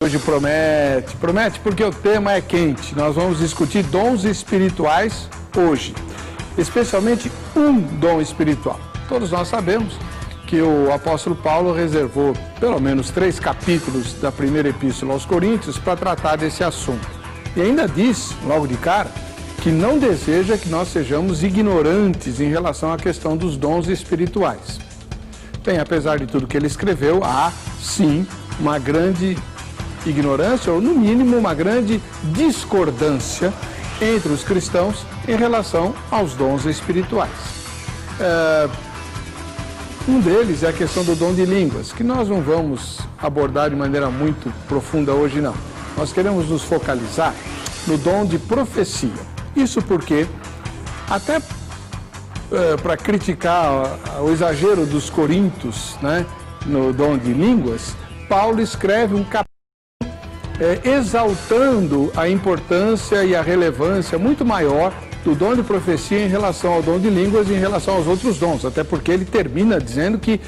hoje promete, porque o tema é quente. Nós vamos discutir dons espirituais hoje, especialmente um dom espiritual. Todos nós sabemos que o apóstolo Paulo reservou pelo menos 3 capítulos da primeira epístola aos Coríntios para tratar desse assunto. E ainda diz, logo de cara, que não deseja que nós sejamos ignorantes em relação à questão dos dons espirituais. Bem, apesar de tudo que ele escreveu, há sim uma grande ignorância, ou no mínimo uma grande discordância entre os cristãos em relação aos dons espirituais. Um deles é a questão do dom de línguas, que nós não vamos abordar de maneira muito profunda hoje, não. Nós queremos nos focalizar no dom de profecia. Isso porque, até para criticar o exagero dos coríntios, né, no dom de línguas, Paulo escreve um capítulo exaltando a importância e a relevância muito maior do dom de profecia em relação ao dom de línguas e em relação aos outros dons, até porque ele termina dizendo que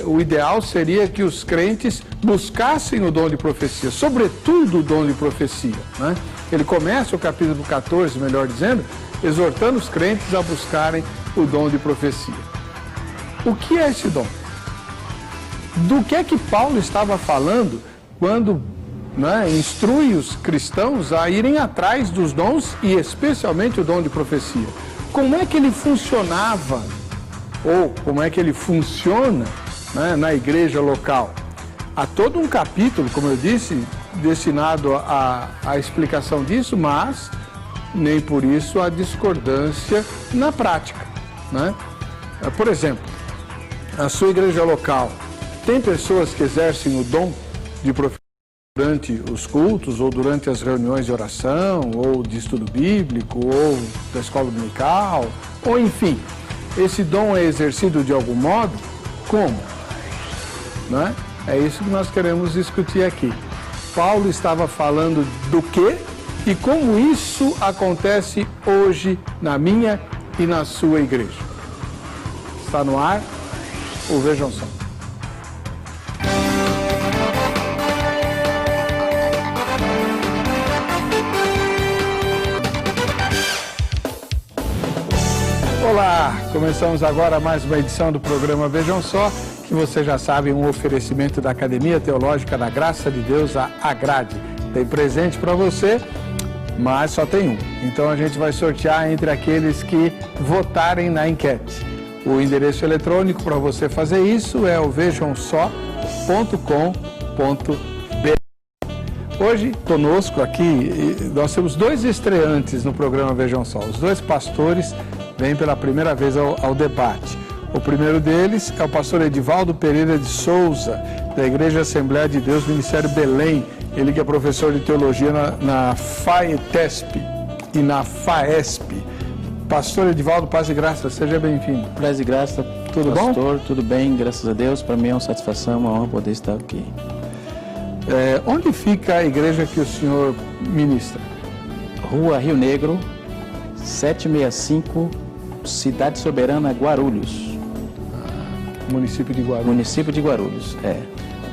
o ideal seria que os crentes buscassem o dom de profecia, sobretudo o dom de profecia, né? Ele começa o capítulo 14, melhor dizendo, exortando os crentes a buscarem o dom de profecia. O que é esse dom? Do que é que Paulo estava falando quando, né, instrui os cristãos a irem atrás dos dons e especialmente o dom de profecia? Como é que ele funcionava, ou como é que ele funciona, né, na igreja local? Há todo um capítulo, como eu disse, destinado à explicação disso, mas nem por isso há discordância na prática, né? Por exemplo, a sua igreja local tem pessoas que exercem o dom de profecia durante os cultos, ou durante as reuniões de oração, ou de estudo bíblico, ou da escola dominical, ou enfim, esse dom é exercido de algum modo? Como? Né? É isso que nós queremos discutir aqui. Paulo estava falando do quê e como isso acontece hoje na minha e na sua igreja. Está no ar o Vejam Só. Olá, começamos agora mais uma edição do programa Vejam Só, que você já sabe, um oferecimento da Academia Teológica da Graça de Deus, a Agrade. Tem presente para você, mas só tem um. Então a gente vai sortear entre aqueles que votarem na enquete. O endereço eletrônico para você fazer isso é o vejamsó.com.br. Hoje, conosco aqui, nós temos 2 estreantes no programa Vejam Só. Os 2 pastores vêm pela primeira vez ao debate. O primeiro deles é o pastor Edivaldo Pereira de Souza, da Igreja Assembleia de Deus, Ministério Belém. Ele que é professor de teologia na FAETESP e na FAESP. Pastor Edivaldo, paz e graça, seja bem-vindo. Paz e graça, tudo bom? Pastor, tudo bem, graças a Deus. Para mim é uma satisfação, uma honra poder estar aqui. Onde fica a igreja que o senhor ministra? Rua Rio Negro, 765, Cidade Soberana, Guarulhos. Município de Guarulhos. Município de Guarulhos,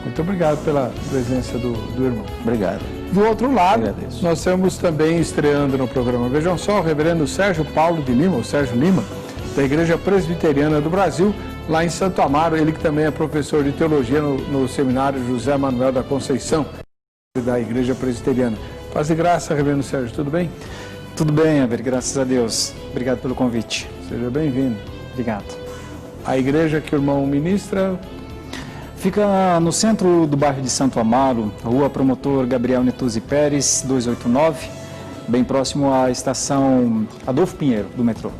Muito obrigado pela presença do irmão. Obrigado. Do outro lado, Agradeço. nós temos também estreando no programa Vejam Só, o reverendo Sérgio Paulo de Lima, ou Sérgio Lima, da Igreja Presbiteriana do Brasil, lá em Santo Amaro, ele que também é professor de teologia no seminário José Manuel da Conceição, da Igreja Presbiteriana. Paz e graça, reverendo Sérgio, tudo bem? Tudo bem, Eber, graças a Deus. Obrigado pelo convite. Seja bem-vindo. Obrigado. A igreja que o irmão ministra fica no centro do bairro de Santo Amaro, Rua Promotor Gabriel Netuzzi Pérez, 289, bem próximo à estação Adolfo Pinheiro, do metrô.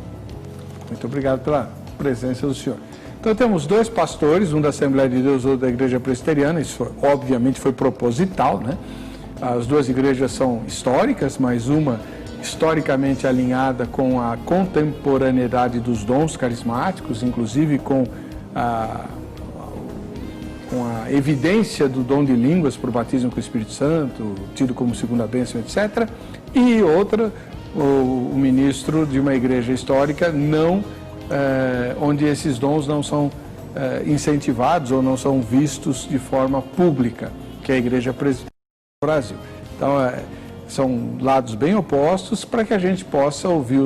Muito obrigado pela presença do senhor. Então temos 2 pastores, um da Assembleia de Deus, outro da Igreja Presbiteriana. Isso obviamente foi proposital, né? As 2 igrejas são históricas, mas uma historicamente alinhada com a contemporaneidade dos dons carismáticos, inclusive com a evidência do dom de línguas para o batismo com o Espírito Santo, tido como segunda bênção, etc. E outra, o ministro de uma igreja histórica onde esses dons não são incentivados ou não são vistos de forma pública, que é a Igreja Presbiteriana. Brasil. Então, são lados bem opostos para que a gente possa ouvir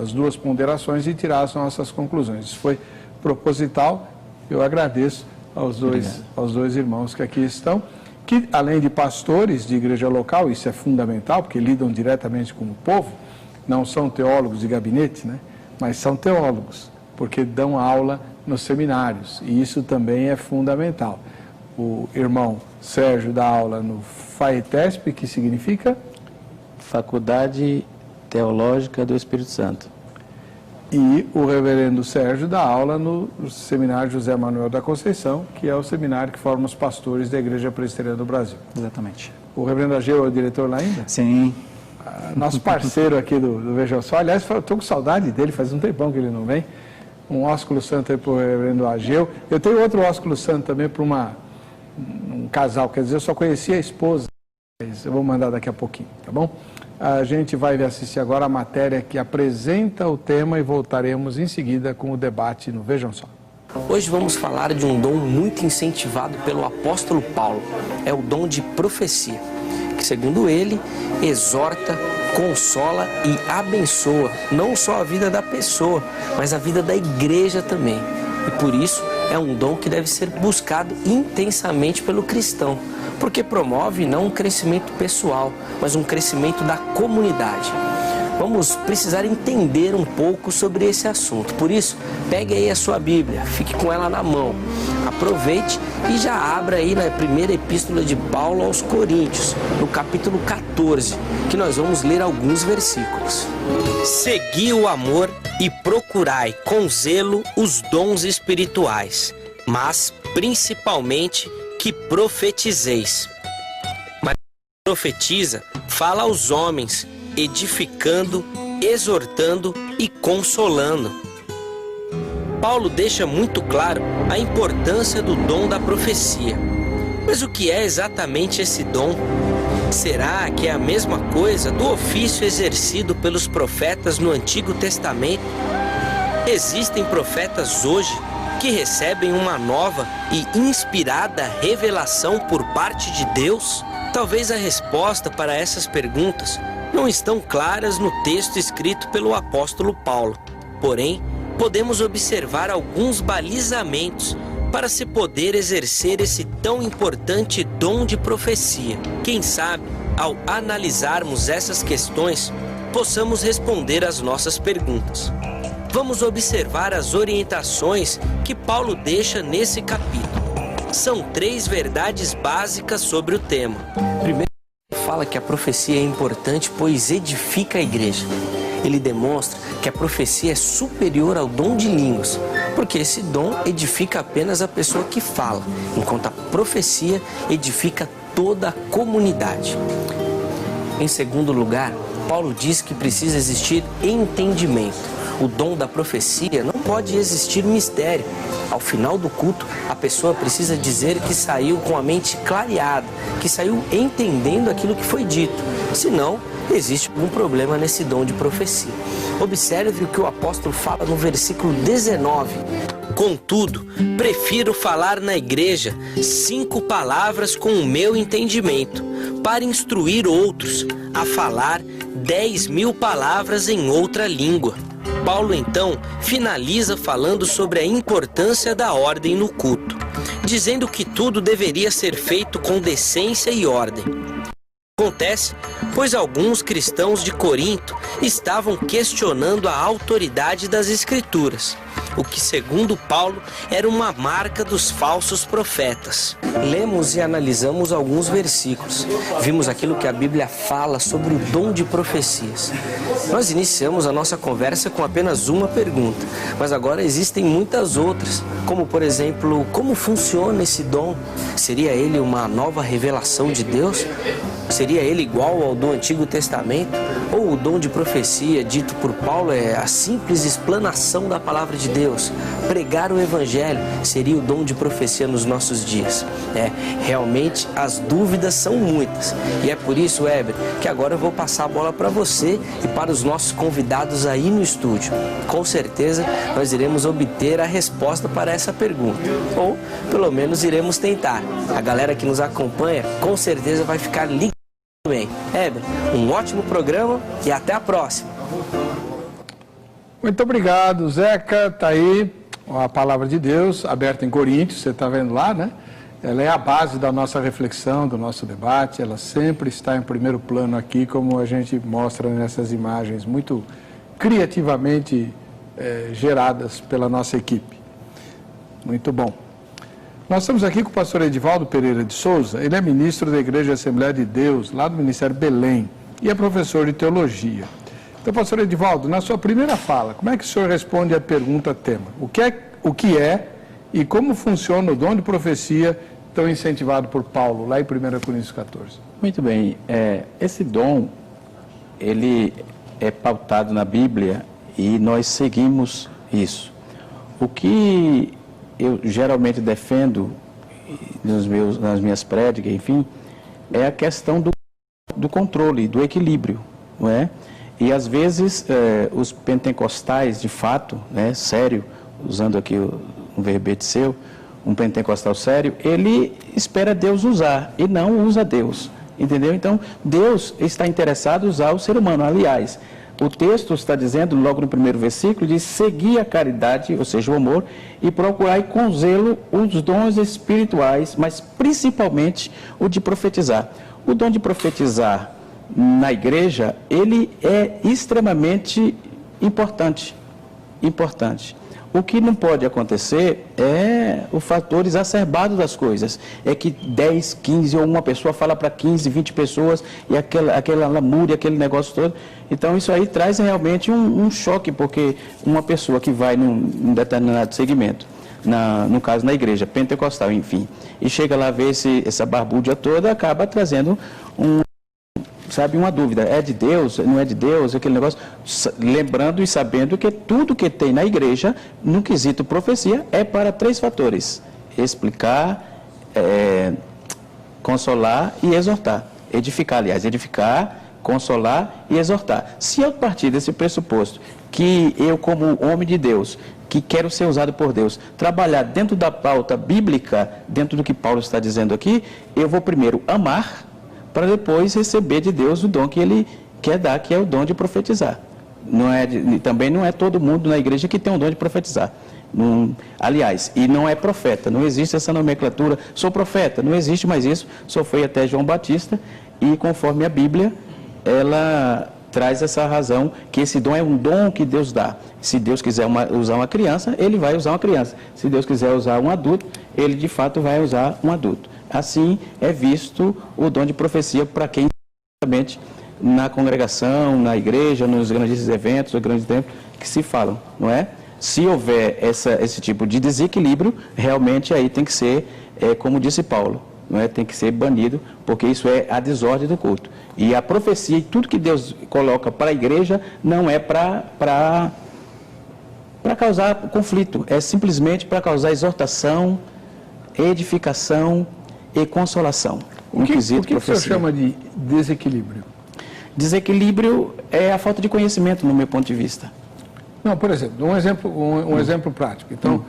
as duas ponderações e tirar as nossas conclusões. Isso foi proposital. Eu agradeço aos dois irmãos que aqui estão, que além de pastores de igreja local, isso é fundamental, porque lidam diretamente com o povo, não são teólogos de gabinete, né? Mas são teólogos, porque dão aula nos seminários, e isso também é fundamental. O irmão Sérgio dá aula no FAETESP, que significa? Faculdade Teológica do Espírito Santo. E o reverendo Sérgio dá aula no Seminário José Manuel da Conceição, que é o seminário que forma os pastores da Igreja Presbiteriana do Brasil. Exatamente. O reverendo Ageu é o diretor lá ainda? Sim. Nosso parceiro aqui do Veja Só. Aliás, estou com saudade dele, faz um tempão que ele não vem. Um ósculo santo aí para o reverendo Ageu. Eu tenho outro ósculo santo também para um casal, quer dizer, eu só conheci a esposa. Eu vou mandar daqui a pouquinho, tá bom? A gente vai assistir agora a matéria que apresenta o tema e voltaremos em seguida com o debate no Vejam Só. Hoje vamos falar de um dom muito incentivado pelo apóstolo Paulo. É o dom de profecia, que segundo ele, exorta, consola e abençoa não só a vida da pessoa, mas a vida da igreja também. E por isso é um dom que deve ser buscado intensamente pelo cristão, porque promove não um crescimento pessoal, mas um crescimento da comunidade. Vamos precisar entender um pouco sobre esse assunto. Por isso, pegue aí a sua Bíblia, fique com ela na mão, aproveite e já abra aí na primeira epístola de Paulo aos Coríntios, no capítulo 14, que nós vamos ler alguns versículos. Segui o amor e procurai com zelo os dons espirituais, mas principalmente que profetizeis. Mas profetiza, fala aos homens, edificando, exortando e consolando. Paulo deixa muito claro a importância do dom da profecia. Mas o que é exatamente esse dom? Será que é a mesma coisa do ofício exercido pelos profetas no Antigo Testamento? Existem profetas hoje que recebem uma nova e inspirada revelação por parte de Deus? Talvez a resposta para essas perguntas não estão claras no texto escrito pelo apóstolo Paulo. Porém, podemos observar alguns balizamentos para se poder exercer esse tão importante dom de profecia. Quem sabe, ao analisarmos essas questões, possamos responder às nossas perguntas. Vamos observar as orientações que Paulo deixa nesse capítulo. São 3 verdades básicas sobre o tema. Primeiro, fala que a profecia é importante, pois edifica a igreja. Ele demonstra que a profecia é superior ao dom de línguas, porque esse dom edifica apenas a pessoa que fala, enquanto a profecia edifica toda a comunidade. Em segundo lugar, Paulo diz que precisa existir entendimento. O dom da profecia não pode existir mistério. Ao final do culto, a pessoa precisa dizer que saiu com a mente clareada, que saiu entendendo aquilo que foi dito. Senão, existe algum problema nesse dom de profecia. Observe o que o apóstolo fala no versículo 19. Contudo, prefiro falar na igreja 5 palavras com o meu entendimento, para instruir outros a falar 10.000 palavras em outra língua. Paulo então finaliza falando sobre a importância da ordem no culto, dizendo que tudo deveria ser feito com decência e ordem. Acontece, pois alguns cristãos de Corinto estavam questionando a autoridade das Escrituras, o que, segundo Paulo, era uma marca dos falsos profetas. Lemos e analisamos alguns versículos. Vimos aquilo que a Bíblia fala sobre o dom de profecias. Nós iniciamos a nossa conversa com apenas uma pergunta, mas agora existem muitas outras, como, por exemplo, como funciona esse dom? Seria ele uma nova revelação de Deus? Seria ele igual ao do Antigo Testamento? Ou o dom de profecia dito por Paulo é a simples explanação da palavra de Deus? Pregar o Evangelho seria o dom de profecia nos nossos dias? Realmente as dúvidas são muitas. E é por isso, Weber, que agora eu vou passar a bola para você e para os nossos convidados aí no estúdio. Com certeza nós iremos obter a resposta para essa pergunta. Ou, pelo menos, iremos tentar. A galera que nos acompanha, com certeza vai ficar ligada Bem, Heber, um ótimo programa e até a próxima. Muito obrigado, Zeca. Está aí a palavra de Deus aberta em Coríntios, você está vendo lá, né? Ela é a base da nossa reflexão, do nosso debate, ela sempre está em primeiro plano aqui, como a gente mostra nessas imagens muito criativamente geradas pela nossa equipe. Muito bom. Nós estamos aqui com o pastor Edivaldo Pereira de Souza, ele é ministro da Igreja Assembleia de Deus, lá do Ministério Belém, e é professor de teologia. Então, pastor Edivaldo, na sua primeira fala, como é que o senhor responde à pergunta tema? O que é e como funciona o dom de profecia tão incentivado por Paulo, lá em 1 Coríntios 14? Muito bem. Esse dom, ele é pautado na Bíblia e nós seguimos isso. O que eu geralmente defendo nas minhas prédicas, enfim, é a questão do controle, do equilíbrio, não é? E às vezes os pentecostais, de fato, né, sério, usando aqui um verbete seu, um pentecostal sério, ele espera Deus usar e não usa Deus, entendeu? Então, Deus está interessado em usar o ser humano. Aliás, o texto está dizendo, logo no primeiro versículo, diz: seguir a caridade, ou seja, o amor, e procurar com zelo os dons espirituais, mas principalmente o de profetizar. O dom de profetizar na igreja, ele é extremamente importante. O que não pode acontecer é o fator exacerbado das coisas. É que 10, 15 ou uma pessoa fala para 15, 20 pessoas e aquela lamúria, aquele negócio todo. Então isso aí traz realmente um choque, porque uma pessoa que vai num determinado segmento, no caso na igreja pentecostal, enfim, e chega lá a ver essa barbúrdia toda, acaba trazendo uma dúvida, é de Deus, não é de Deus, aquele negócio, lembrando e sabendo que tudo que tem na igreja, no quesito profecia, é para 3 fatores: explicar, consolar e exortar. Edificar, consolar e exortar. Se eu partir desse pressuposto, que eu, como homem de Deus, que quero ser usado por Deus, trabalhar dentro da pauta bíblica, dentro do que Paulo está dizendo aqui, eu vou primeiro amar, para depois receber de Deus o dom que Ele quer dar, que é o dom de profetizar. Também não é todo mundo na igreja que tem o dom de profetizar. Aliás, e não é profeta, não existe essa nomenclatura, sou profeta, não existe mais isso, só foi até João Batista, e conforme a Bíblia, ela traz essa razão, que esse dom é um dom que Deus dá. Se Deus quiser usar uma criança, Ele vai usar uma criança. Se Deus quiser usar um adulto, Ele de fato vai usar um adulto. Assim é visto o dom de profecia para quem realmente na congregação, na igreja, nos grandes eventos, nos grandes templos que se falam, não é? Se houver esse tipo de desequilíbrio, realmente aí tem que ser, como disse Paulo, não é? Tem que ser banido, porque isso é a desordem do culto. E a profecia e tudo que Deus coloca para a igreja não é para causar conflito, é simplesmente para causar exortação, edificação e consolação. O que o senhor chama de desequilíbrio? Desequilíbrio é a falta de conhecimento, no meu ponto de vista. Não, por exemplo, um exemplo prático. Então,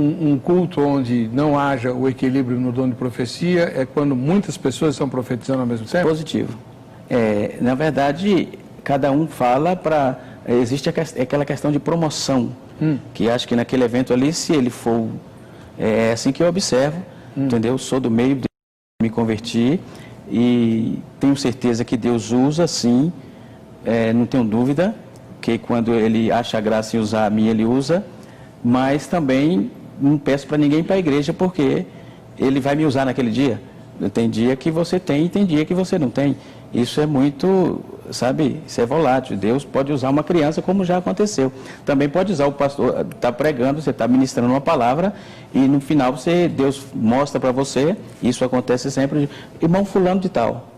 um culto onde não haja o equilíbrio no dom de profecia é quando muitas pessoas estão profetizando ao mesmo tempo? Positivo. Na verdade, cada um fala para... Existe aquela questão de promoção, que acho que naquele evento ali, se ele for... É assim que eu observo, entendeu? Sou do meio, me converti e tenho certeza que Deus usa, sim, não tenho dúvida, que quando Ele acha graça em usar a mim, Ele usa, mas também não peço para ninguém ir para a igreja, porque Ele vai me usar naquele dia. Tem dia que você tem e tem dia que você não tem. Isso é muito, sabe, isso é volátil. Deus pode usar uma criança, como já aconteceu. Também pode usar o pastor, está pregando, você está ministrando uma palavra e no final Deus mostra para você, isso acontece sempre, irmão fulano de tal,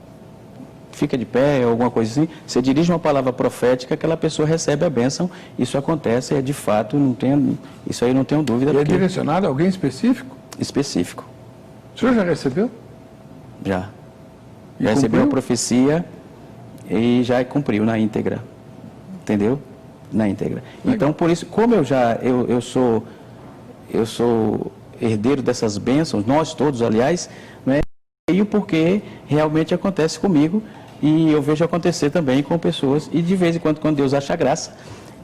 fica de pé, alguma coisa assim, você dirige uma palavra profética, aquela pessoa recebe a bênção, isso acontece, de fato, isso aí não tenho dúvida. E é direcionado a alguém específico? Específico. O senhor já recebeu? Já recebeu a profecia e já cumpriu na íntegra, entendeu? Na íntegra. Então, por isso, como eu sou herdeiro dessas bênçãos, nós todos, aliás, não é? porque realmente acontece comigo e eu vejo acontecer também com pessoas. E de vez em quando Deus acha graça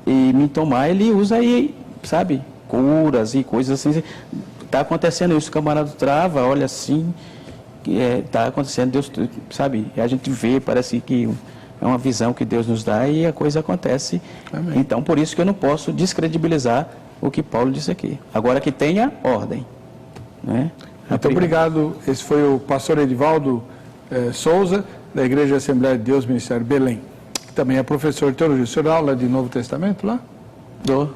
e me tomar, Ele usa aí, sabe, curas e coisas assim. Está acontecendo isso, o camarada trava, olha assim, está acontecendo, Deus, sabe, a gente vê, parece que é uma visão que Deus nos dá e a coisa acontece. Amém. Então, por isso que eu não posso descredibilizar o que Paulo disse aqui. Agora que tenha ordem. Né? Muito obrigado. Esse foi o pastor Edivaldo Souza, da Igreja Assembleia de Deus, Ministério Belém, que também é professor de teologia. O senhor dá aula de Novo Testamento lá? Dou.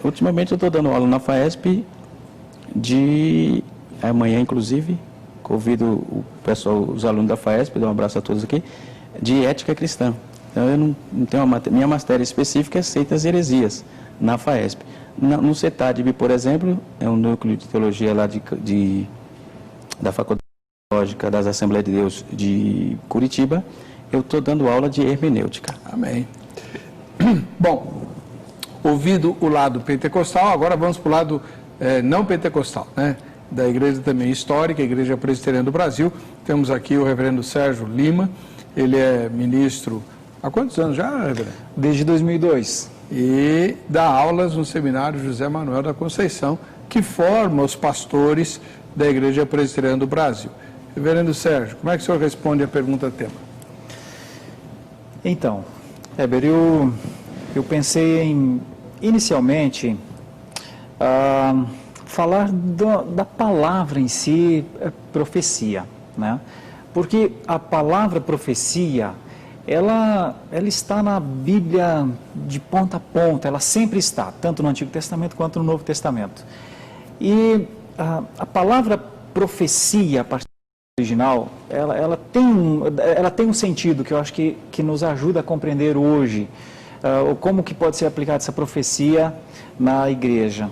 Ultimamente eu estou dando aula na FAESP, de amanhã, inclusive, convido o pessoal, os alunos da FAESP, dou um abraço a todos aqui, de ética cristã. Então, eu não tenho minha matéria específica é Seitas e Heresias, na FAESP. No CETADB, por exemplo, é um núcleo de teologia lá da Faculdade Teológica das Assembleias de Deus de Curitiba, eu estou dando aula de hermenêutica. Amém. Bom, ouvido o lado pentecostal, agora vamos para o lado não pentecostal, né? Da igreja também histórica, a Igreja Presbiteriana do Brasil. Temos aqui o reverendo Sérgio Lima, ele é ministro há quantos anos já, reverendo? Desde 2002. E dá aulas no seminário José Manuel da Conceição, que forma os pastores da Igreja Presbiteriana do Brasil. Reverendo Sérgio, como é que o senhor responde à pergunta tema? Então, Heber, eu pensei em, inicialmente, falar da palavra em si, profecia, né? Porque a palavra profecia, ela está na Bíblia de ponta a ponta, ela sempre está, tanto no Antigo Testamento quanto no Novo Testamento. E a palavra profecia, a partir do original, ela tem um sentido que eu acho que nos ajuda a compreender hoje como que pode ser aplicada essa profecia na igreja.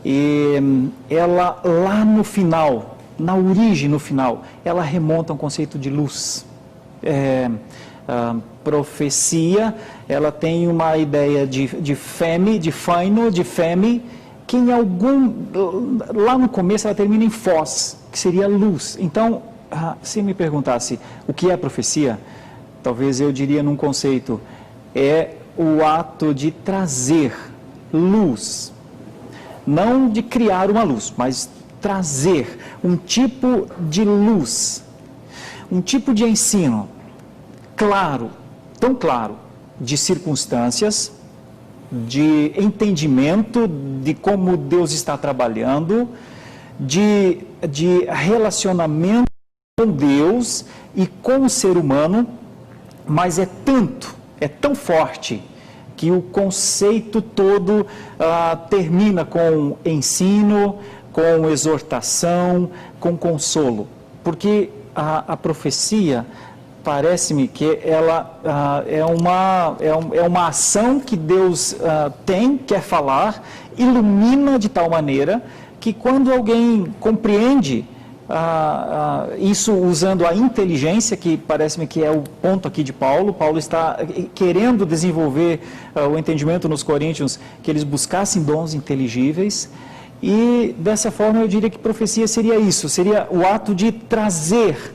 E ela, lá no final, na origem, no final, ela remonta a um conceito de luz. Profecia, ela tem uma ideia de feme, que em lá no começo ela termina em fós, que seria luz. Então, se me perguntasse o que é profecia, talvez eu diria num conceito, é o ato de trazer luz, não de criar uma luz, mas trazer um tipo de luz, um tipo de ensino claro, tão claro, de circunstâncias, de entendimento de como Deus está trabalhando, de relacionamento com Deus e com o ser humano, mas é tão forte, que o conceito todo termina com ensino, com exortação, com consolo. Porque a profecia, parece-me que ela é uma ação que Deus quer falar, ilumina de tal maneira que quando alguém compreende isso usando a inteligência, que parece-me que é o ponto aqui de Paulo está querendo desenvolver o entendimento nos Coríntios, que eles buscassem dons inteligíveis, e dessa forma eu diria que profecia seria isso, seria o ato de trazer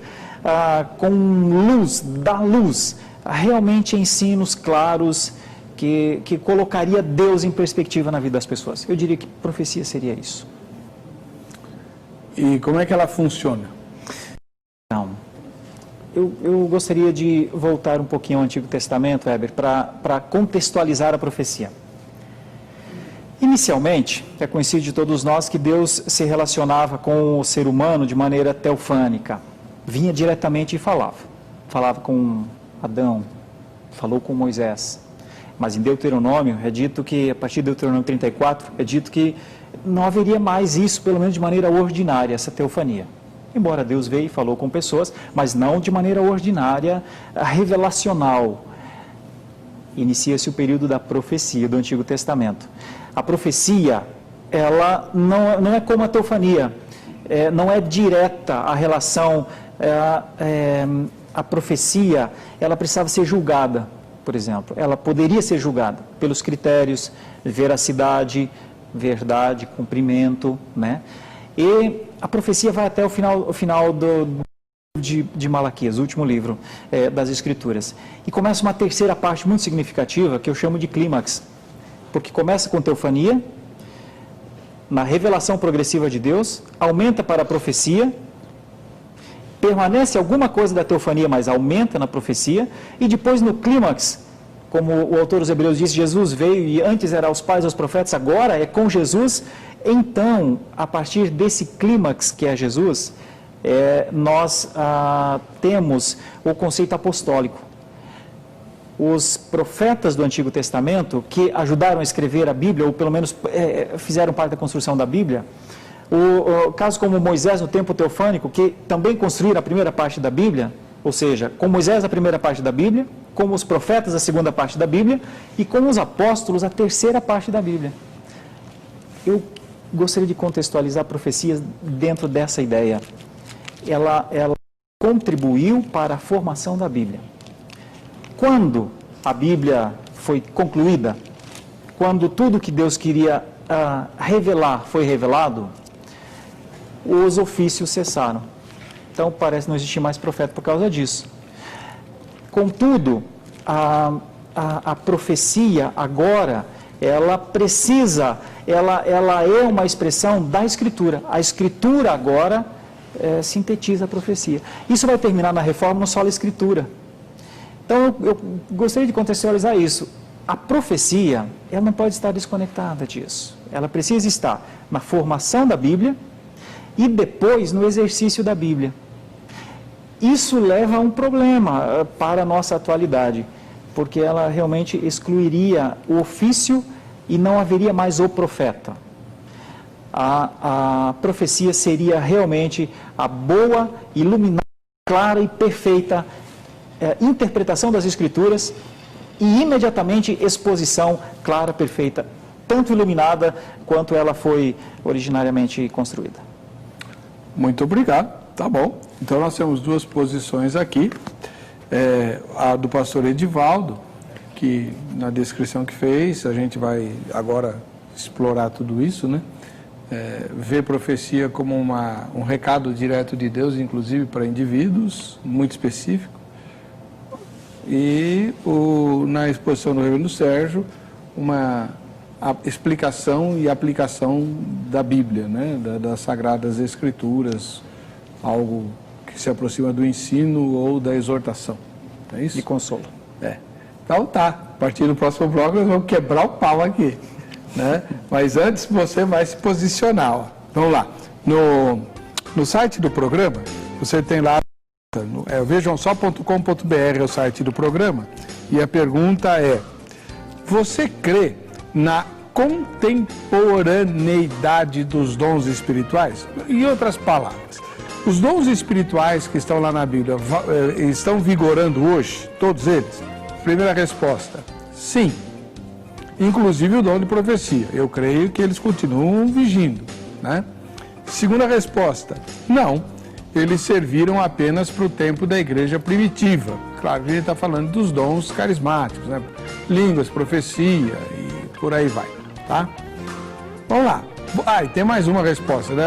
com luz, dar luz, realmente ensinos claros, que colocaria Deus em perspectiva na vida das pessoas. Eu diria que profecia seria isso. E como é que ela funciona? Então, eu gostaria de voltar um pouquinho ao Antigo Testamento, Heber, para contextualizar a profecia. Inicialmente, é conhecido de todos nós que Deus se relacionava com o ser humano de maneira teofânica. Vinha diretamente e falava. Falava com Adão, falou com Moisés. Mas em Deuteronômio é dito que, a partir de Deuteronômio 34, é dito que não haveria mais isso, pelo menos de maneira ordinária, essa teofania. Embora Deus veio e falou com pessoas, mas não de maneira ordinária, revelacional. Inicia-se o período da profecia do Antigo Testamento. A profecia, ela não é como a teofania, não é direta a relação, a profecia, ela precisava ser julgada, por exemplo. Ela poderia ser julgada pelos critérios veracidade, verdade, cumprimento, né? E a profecia vai até o final de Malaquias, o último livro das Escrituras. E começa uma terceira parte muito significativa, que eu chamo de clímax, porque começa com teofania, na revelação progressiva de Deus, aumenta para a profecia, permanece alguma coisa da teofania, mas aumenta na profecia, e depois no clímax, como o autor dos Hebreus diz, Jesus veio e antes era aos pais, aos profetas, agora é com Jesus. Então, a partir desse clímax que é Jesus, nós temos o conceito apostólico. Os profetas do Antigo Testamento, que ajudaram a escrever a Bíblia, ou pelo menos fizeram parte da construção da Bíblia, casos como Moisés no tempo teofânico, que também construíram a primeira parte da Bíblia, ou seja, com Moisés a primeira parte da Bíblia, com os profetas a segunda parte da Bíblia, e com os apóstolos a terceira parte da Bíblia. Eu gostaria de contextualizar profecias dentro dessa ideia. Ela contribuiu para a formação da Bíblia. Quando a Bíblia foi concluída, quando tudo que Deus queria revelar foi revelado, os ofícios cessaram. Então parece não existir mais profeta por causa disso. Contudo, a profecia agora, ela precisa, ela é uma expressão da Escritura. A Escritura agora sintetiza a profecia. Isso vai terminar na Reforma no Sola Escritura. Então eu gostaria de contextualizar isso. A profecia, ela não pode estar desconectada disso. Ela precisa estar na formação da Bíblia e depois no exercício da Bíblia. Isso leva a um problema para a nossa atualidade, porque ela realmente excluiria o ofício e não haveria mais o profeta. A profecia seria realmente a boa, iluminada, clara e perfeita interpretação das Escrituras e imediatamente exposição clara, perfeita, tanto iluminada quanto ela foi originariamente construída. Muito obrigado, tá bom. Então nós temos duas posições aqui, a do pastor Edivaldo, que na descrição que fez, a gente vai agora explorar tudo isso, né? Vê profecia como um recado direto de Deus, inclusive para indivíduos, muito específico. E na exposição do reverendo Sérgio, uma explicação e aplicação da Bíblia, né? Das Sagradas Escrituras, algo que se aproxima do ensino ou da exortação. É isso? De consolo. Então tá, a partir do próximo bloco nós vamos quebrar o pau aqui, né? Mas antes você vai se posicionar, ó. Vamos lá, no site do programa, você tem lá, vejamsó.com.br é o site do programa, e a pergunta é: você crê na contemporaneidade dos dons espirituais? Em outras palavras, os dons espirituais que estão lá na Bíblia estão vigorando hoje, todos eles? Primeira resposta, sim. Inclusive o dom de profecia. Eu creio que eles continuam vigindo, né? Segunda resposta, não. Eles serviram apenas para o tempo da igreja primitiva. Claro que a gente está falando dos dons carismáticos, né? Línguas, profecia e por aí vai, tá? Vamos lá. E tem mais uma resposta, né?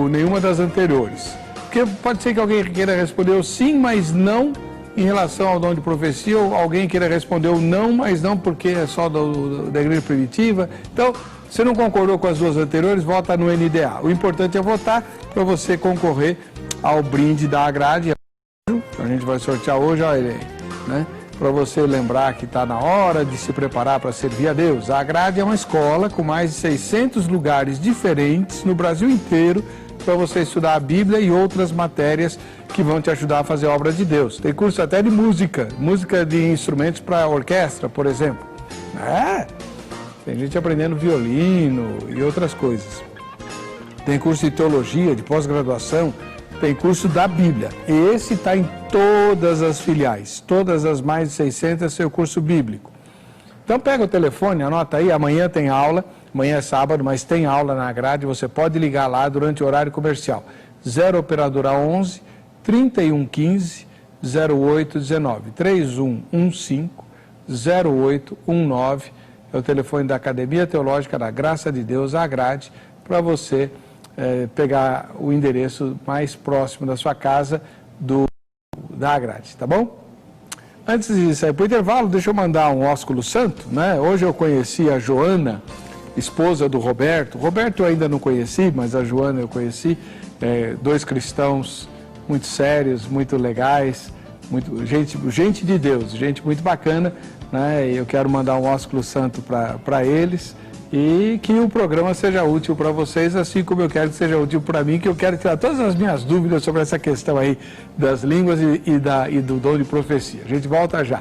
Nenhuma das anteriores. Porque pode ser que alguém queira responder o sim, mas não em relação ao dom de profecia, ou alguém queira responder o não, mas não porque é só da igreja primitiva. Então, se não concordou com as duas anteriores, vota no NDA. O importante é votar para você concorrer ao brinde da Agrade. A gente vai sortear hoje, olha ele aí, né? Para você lembrar que está na hora de se preparar para servir a Deus. A Agrade é uma escola com mais de 600 lugares diferentes no Brasil inteiro para você estudar a Bíblia e outras matérias que vão te ajudar a fazer a obra de Deus. Tem curso até de música de instrumentos para orquestra, por exemplo. Tem gente aprendendo violino e outras coisas. Tem curso de teologia, de pós-graduação, tem curso da Bíblia. E esse está em todas as filiais, todas as mais de 600, seu curso bíblico. Então pega o telefone, anota aí, amanhã tem aula, amanhã é sábado, mas tem aula na grade, você pode ligar lá durante o horário comercial. 0 operadora 11 3115 0819 3115 0819 é o telefone da Academia Teológica da Graça de Deus, a Grade, para você pegar o endereço mais próximo da sua casa do da grade, tá bom? Antes de sair para o intervalo, deixa eu mandar um ósculo santo, né? Hoje eu conheci a Joana, esposa do Roberto. Roberto eu ainda não conheci, mas a Joana eu conheci. Dois cristãos muito sérios, muito legais, gente de Deus, gente muito bacana, né? Eu quero mandar um ósculo santo para eles e que o programa seja útil para vocês, assim como eu quero que seja útil para mim, que eu quero tirar todas as minhas dúvidas sobre essa questão aí das línguas e do dom de profecia. A gente volta já.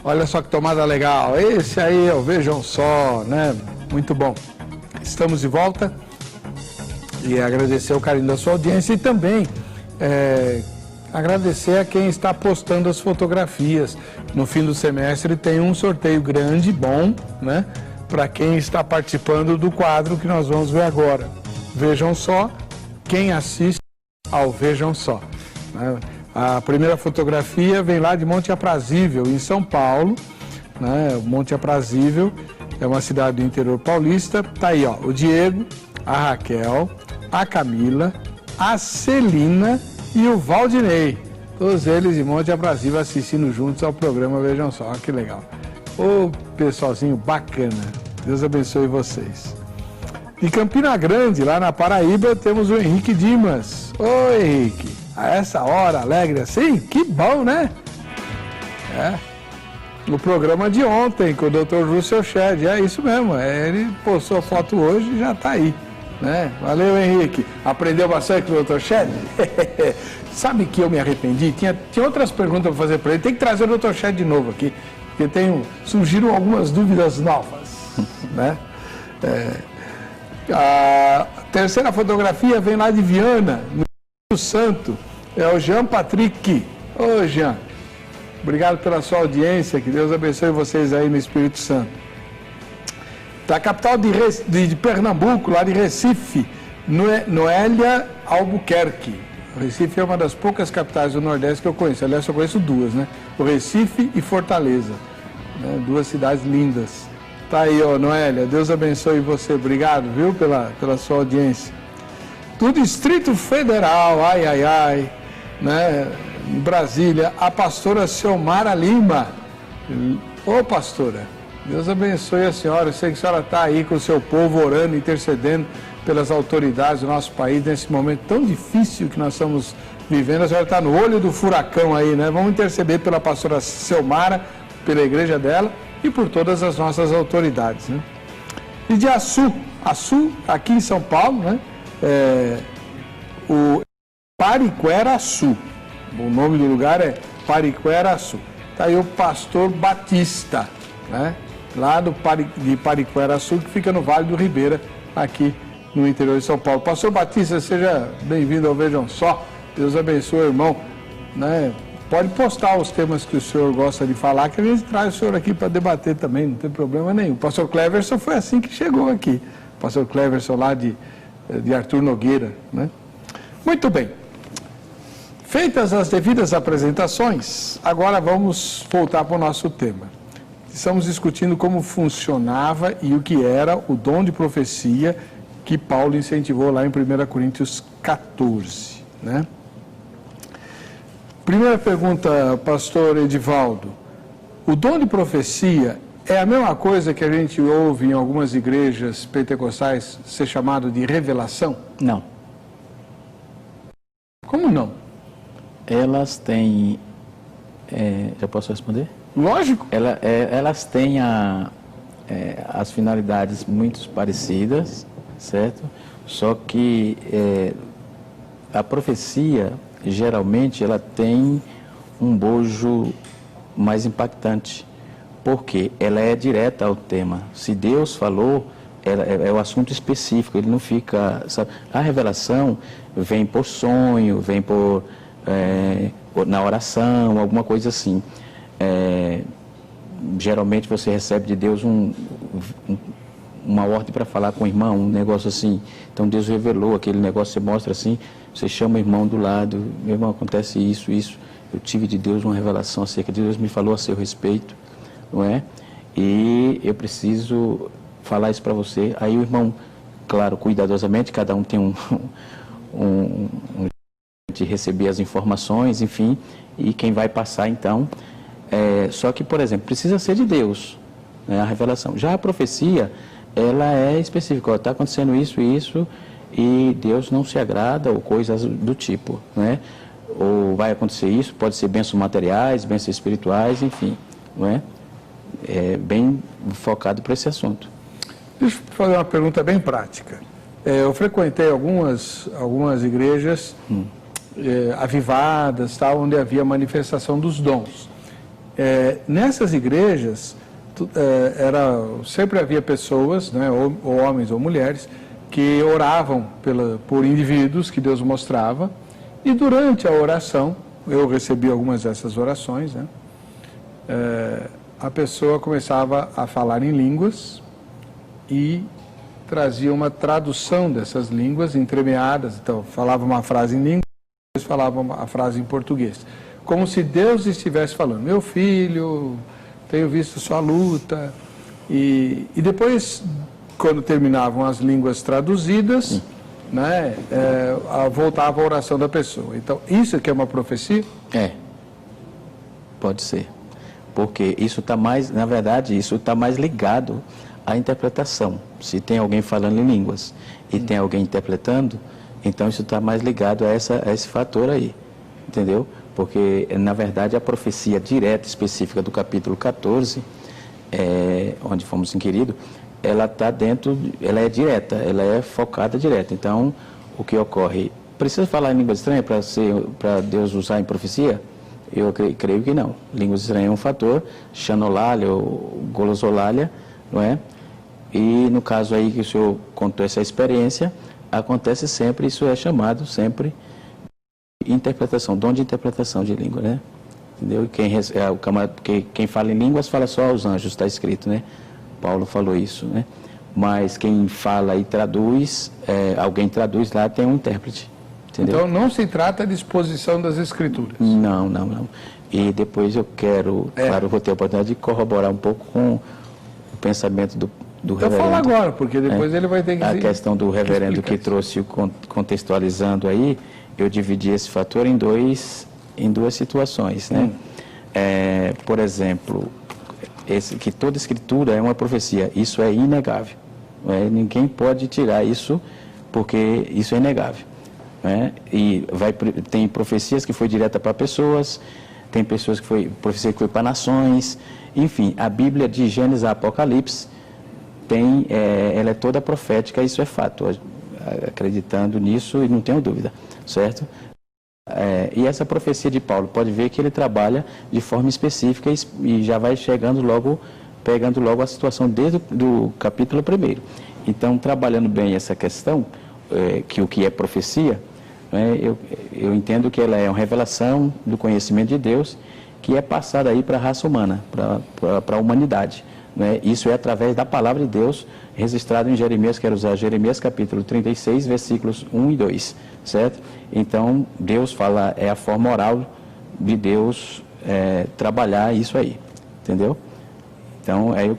Olha só que tomada legal, esse aí, vejam só, né? Muito bom. Estamos de volta e agradecer o carinho da sua audiência e também agradecer a quem está postando as fotografias. No fim do semestre tem um sorteio grande, bom, né? Para quem está participando do quadro que nós vamos ver agora. Vejam só, quem assiste ao Vejam Só, né? A primeira fotografia vem lá de Monte Aprazível, em São Paulo, né? Monte Aprazível é uma cidade do interior paulista. Tá aí, ó, o Diego, a Raquel, a Camila, a Celina e o Valdinei. Todos eles de Monte Aprazível assistindo juntos ao programa Vejam Só. Olha que legal. Ô, pessoalzinho bacana. Deus abençoe vocês. De Campina Grande, lá na Paraíba, temos o Henrique Dimas. Ô, Henrique. A essa hora, alegre assim? Que bom, né? No programa de ontem, com o Dr. Russell Shedd, é isso mesmo, ele postou a foto hoje e já está aí, né? Valeu, Henrique. Aprendeu bastante com o Dr. Shedd? Sabe que eu me arrependi? Tinha outras perguntas para fazer para ele, tem que trazer o Dr. Shedd de novo aqui, porque surgiram algumas dúvidas novas, né? A terceira fotografia vem lá de Viana, no Santo, é o Jean Patrick. Ô, Jean, obrigado pela sua audiência, que Deus abençoe vocês aí no Espírito Santo. Da capital de Pernambuco, lá de Recife, Noélia Albuquerque. O Recife é uma das poucas capitais do Nordeste que eu conheço, aliás, eu conheço duas, né? O Recife e Fortaleza, né? Duas cidades lindas. Tá aí, ó, Noélia, Deus abençoe você, obrigado, viu, pela sua audiência. Do Distrito Federal, né, em Brasília, a pastora Selmara Lima. Ô, pastora, Deus abençoe a senhora. Eu sei que a senhora está aí com o seu povo orando, intercedendo pelas autoridades do nosso país nesse momento tão difícil que nós estamos vivendo. A senhora está no olho do furacão aí, né? Vamos interceder pela pastora Selmara, pela igreja dela e por todas as nossas autoridades, né? E de Açu, aqui em São Paulo, né? O Pariquera-Açu. O nome do lugar é Pariquera-Açu. Está aí o pastor Batista, né? Lá de Pariquera-Açu, que fica no Vale do Ribeira, aqui no interior de São Paulo. Pastor Batista, seja bem-vindo ao Vejam Só. Deus abençoe, irmão, né? Pode postar os temas que o senhor gosta de falar, que a gente traz o senhor aqui para debater também, não tem problema nenhum. O pastor Cleverson foi assim que chegou aqui. O pastor Cleverson lá de Arthur Nogueira, né? Muito bem. Feitas as devidas apresentações, agora vamos voltar para o nosso tema. Estamos discutindo como funcionava e o que era o dom de profecia que Paulo incentivou lá em 1 Coríntios 14, né? Primeira pergunta, pastor Edivaldo. O dom de profecia é a mesma coisa que a gente ouve em algumas igrejas pentecostais ser chamado de revelação? Não. Como não? Elas têm... já posso responder? Lógico. Elas têm as finalidades muito parecidas, certo? Só que a profecia, geralmente, ela tem um bojo mais impactante, porque ela é direta ao tema. Se Deus falou, é o assunto específico, ele não fica... Sabe? A revelação vem por sonho, vem na oração, alguma coisa assim. Geralmente você recebe de Deus uma ordem para falar com o irmão, um negócio assim. Então Deus revelou aquele negócio, você mostra assim, você chama o irmão do lado, meu irmão, acontece isso, isso. Eu tive de Deus uma revelação acerca de Deus, me falou a seu respeito, não é? E eu preciso falar isso para você. Aí o irmão, claro, cuidadosamente, cada um tem de receber as informações, enfim, e quem vai passar então. Só que, por exemplo, precisa ser de Deus, né, a revelação. Já a profecia, ela é específica, está acontecendo isso e isso, e Deus não se agrada, ou coisas do tipo, né? Ou vai acontecer isso, pode ser bênçãos materiais, bênçãos espirituais, enfim, não é? É bem focado para esse assunto. Deixa eu fazer uma pergunta bem prática. Eu frequentei algumas igrejas avivadas, tal, onde havia manifestação dos dons. Nessas igrejas, sempre havia pessoas, né, ou homens ou mulheres, que oravam por indivíduos que Deus mostrava, e durante a oração, eu recebi algumas dessas orações, né, a pessoa começava a falar em línguas e trazia uma tradução dessas línguas entremeadas. Então, falava uma frase em língua, depois falava a frase em português. Como se Deus estivesse falando, meu filho, tenho visto sua luta. E depois, quando terminavam as línguas traduzidas, né, voltava a oração da pessoa. Então, isso que é uma profecia? Pode ser. Porque isso está mais, na verdade, isso está mais ligado à interpretação. Se tem alguém falando em línguas e tem alguém interpretando, então isso está mais ligado a esse fator aí, entendeu? Porque, na verdade, a profecia direta, específica do capítulo 14, onde fomos inquiridos, ela está dentro, ela é direta, ela é focada direta. Então, o que ocorre? Precisa falar em língua estranha para Deus usar em profecia? Eu creio que não. Línguas estranhas é um fator, xanolalia ou golosolalia, não é? E no caso aí que o senhor contou essa experiência, acontece sempre, isso é chamado sempre interpretação, dom de interpretação de língua, né? Entendeu? Quem fala em línguas fala só aos anjos, está escrito, né? Paulo falou isso, né? Mas quem fala e traduz, alguém traduz lá, tem um intérprete. Entendeu? Então não se trata de exposição das escrituras. Não. E depois eu quero, claro, eu vou ter a oportunidade de corroborar um pouco com o pensamento do reverendo. Então fala agora, porque depois ele vai ter que... A questão do reverendo que trouxe, contextualizando aí, eu dividi esse fator em duas situações, né? Por exemplo, que toda escritura é uma profecia, isso é inegável. Ninguém pode tirar isso, porque isso é inegável. E tem profecias que foi direta para pessoas, tem profecia que foi para nações, enfim, a Bíblia de Gênesis a Apocalipse ela é toda profética, isso é fato, acreditando nisso e não tenho dúvida, certo? E essa profecia de Paulo, pode ver que ele trabalha de forma específica e já vai pegando logo a situação desde do capítulo 1. Então, trabalhando bem essa questão, que o que é profecia, eu entendo que ela é uma revelação do conhecimento de Deus que é passada aí para a raça humana, para a humanidade. Isso é através da palavra de Deus, registrado em Jeremias, quero usar Jeremias capítulo 36, versículos 1 e 2, certo? Então, Deus fala, é a forma oral de Deus trabalhar isso aí, entendeu? Então, aí eu